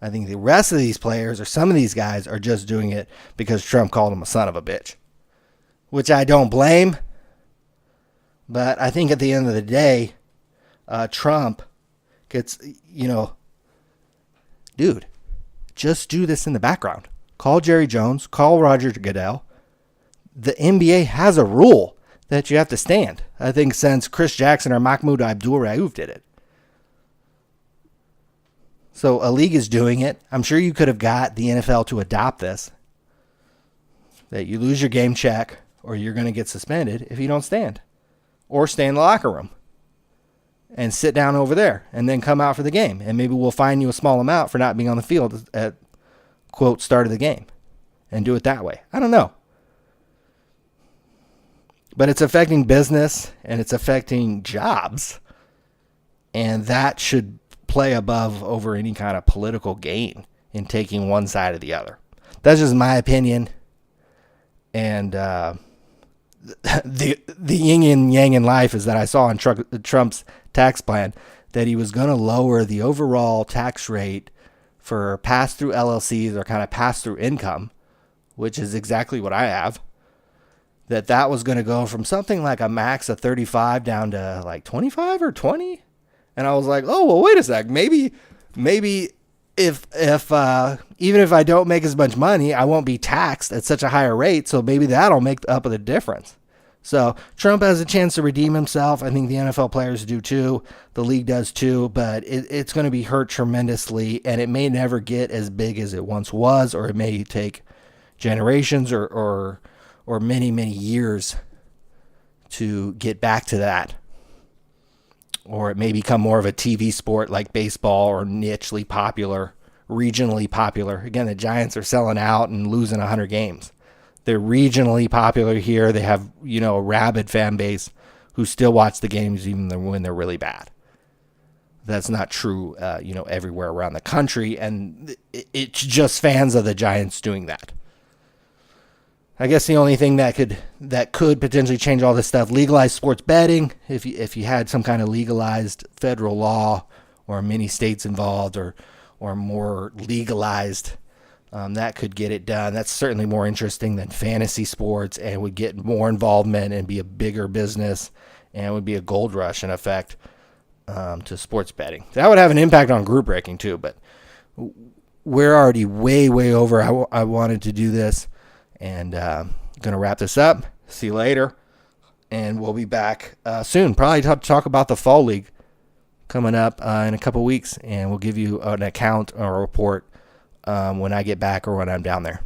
I think the rest of these players or some of these guys are just doing it because Trump called him a son of a bitch. Which I don't blame. But I think at the end of the day, Trump gets, dude, just do this in the background. Call Jerry Jones. Call Roger Goodell. The NBA has a rule that you have to stand. I think since Chris Jackson or Mahmoud Abdul-Rauf did it. So a league is doing it. I'm sure you could have got the NFL to adopt this. That you lose your game check or you're going to get suspended if you don't stand. Or stay in the locker room and sit down over there and then come out for the game. And maybe we'll fine you a small amount for not being on the field at, quote, start of the game. And do it that way. I don't know. But it's affecting business and it's affecting jobs. And that should play above over any kind of political gain in taking one side or the other. That's just my opinion. And the yin and yang in life is that I saw in Trump's tax plan that he was going to lower the overall tax rate for pass-through LLCs or kind of pass-through income, which is exactly what I have. That was going to go from something like a max of 35 down to like 25 or 20. And I was like, oh, well, wait a sec. Maybe if even if I don't make as much money, I won't be taxed at such a higher rate. So maybe that'll make up the difference. So Trump has a chance to redeem himself. I think the NFL players do too. The league does too. But it's going to be hurt tremendously, and it may never get as big as it once was, or it may take generations or many, many years to get back to that. Or it may become more of a TV sport like baseball, or nichely popular, regionally popular. Again, the Giants are selling out and losing 100 games. They're regionally popular here. They have, a rabid fan base who still watch the games even when they're really bad. That's not true, everywhere around the country, and it's just fans of the Giants doing that. I guess the only thing that could potentially change all this stuff, legalize sports betting. If you had some kind of legalized federal law, or many states involved, or more legalized, that could get it done. That's certainly more interesting than fantasy sports, and would get more involvement and be a bigger business, and would be a gold rush in effect to sports betting. That would have an impact on group breaking too, but we're already way, way over. I wanted to do this. And going to wrap this up. See you later. And we'll be back soon. Probably talk about the Fall League coming up in a couple weeks. And we'll give you an account or a report when I get back or when I'm down there.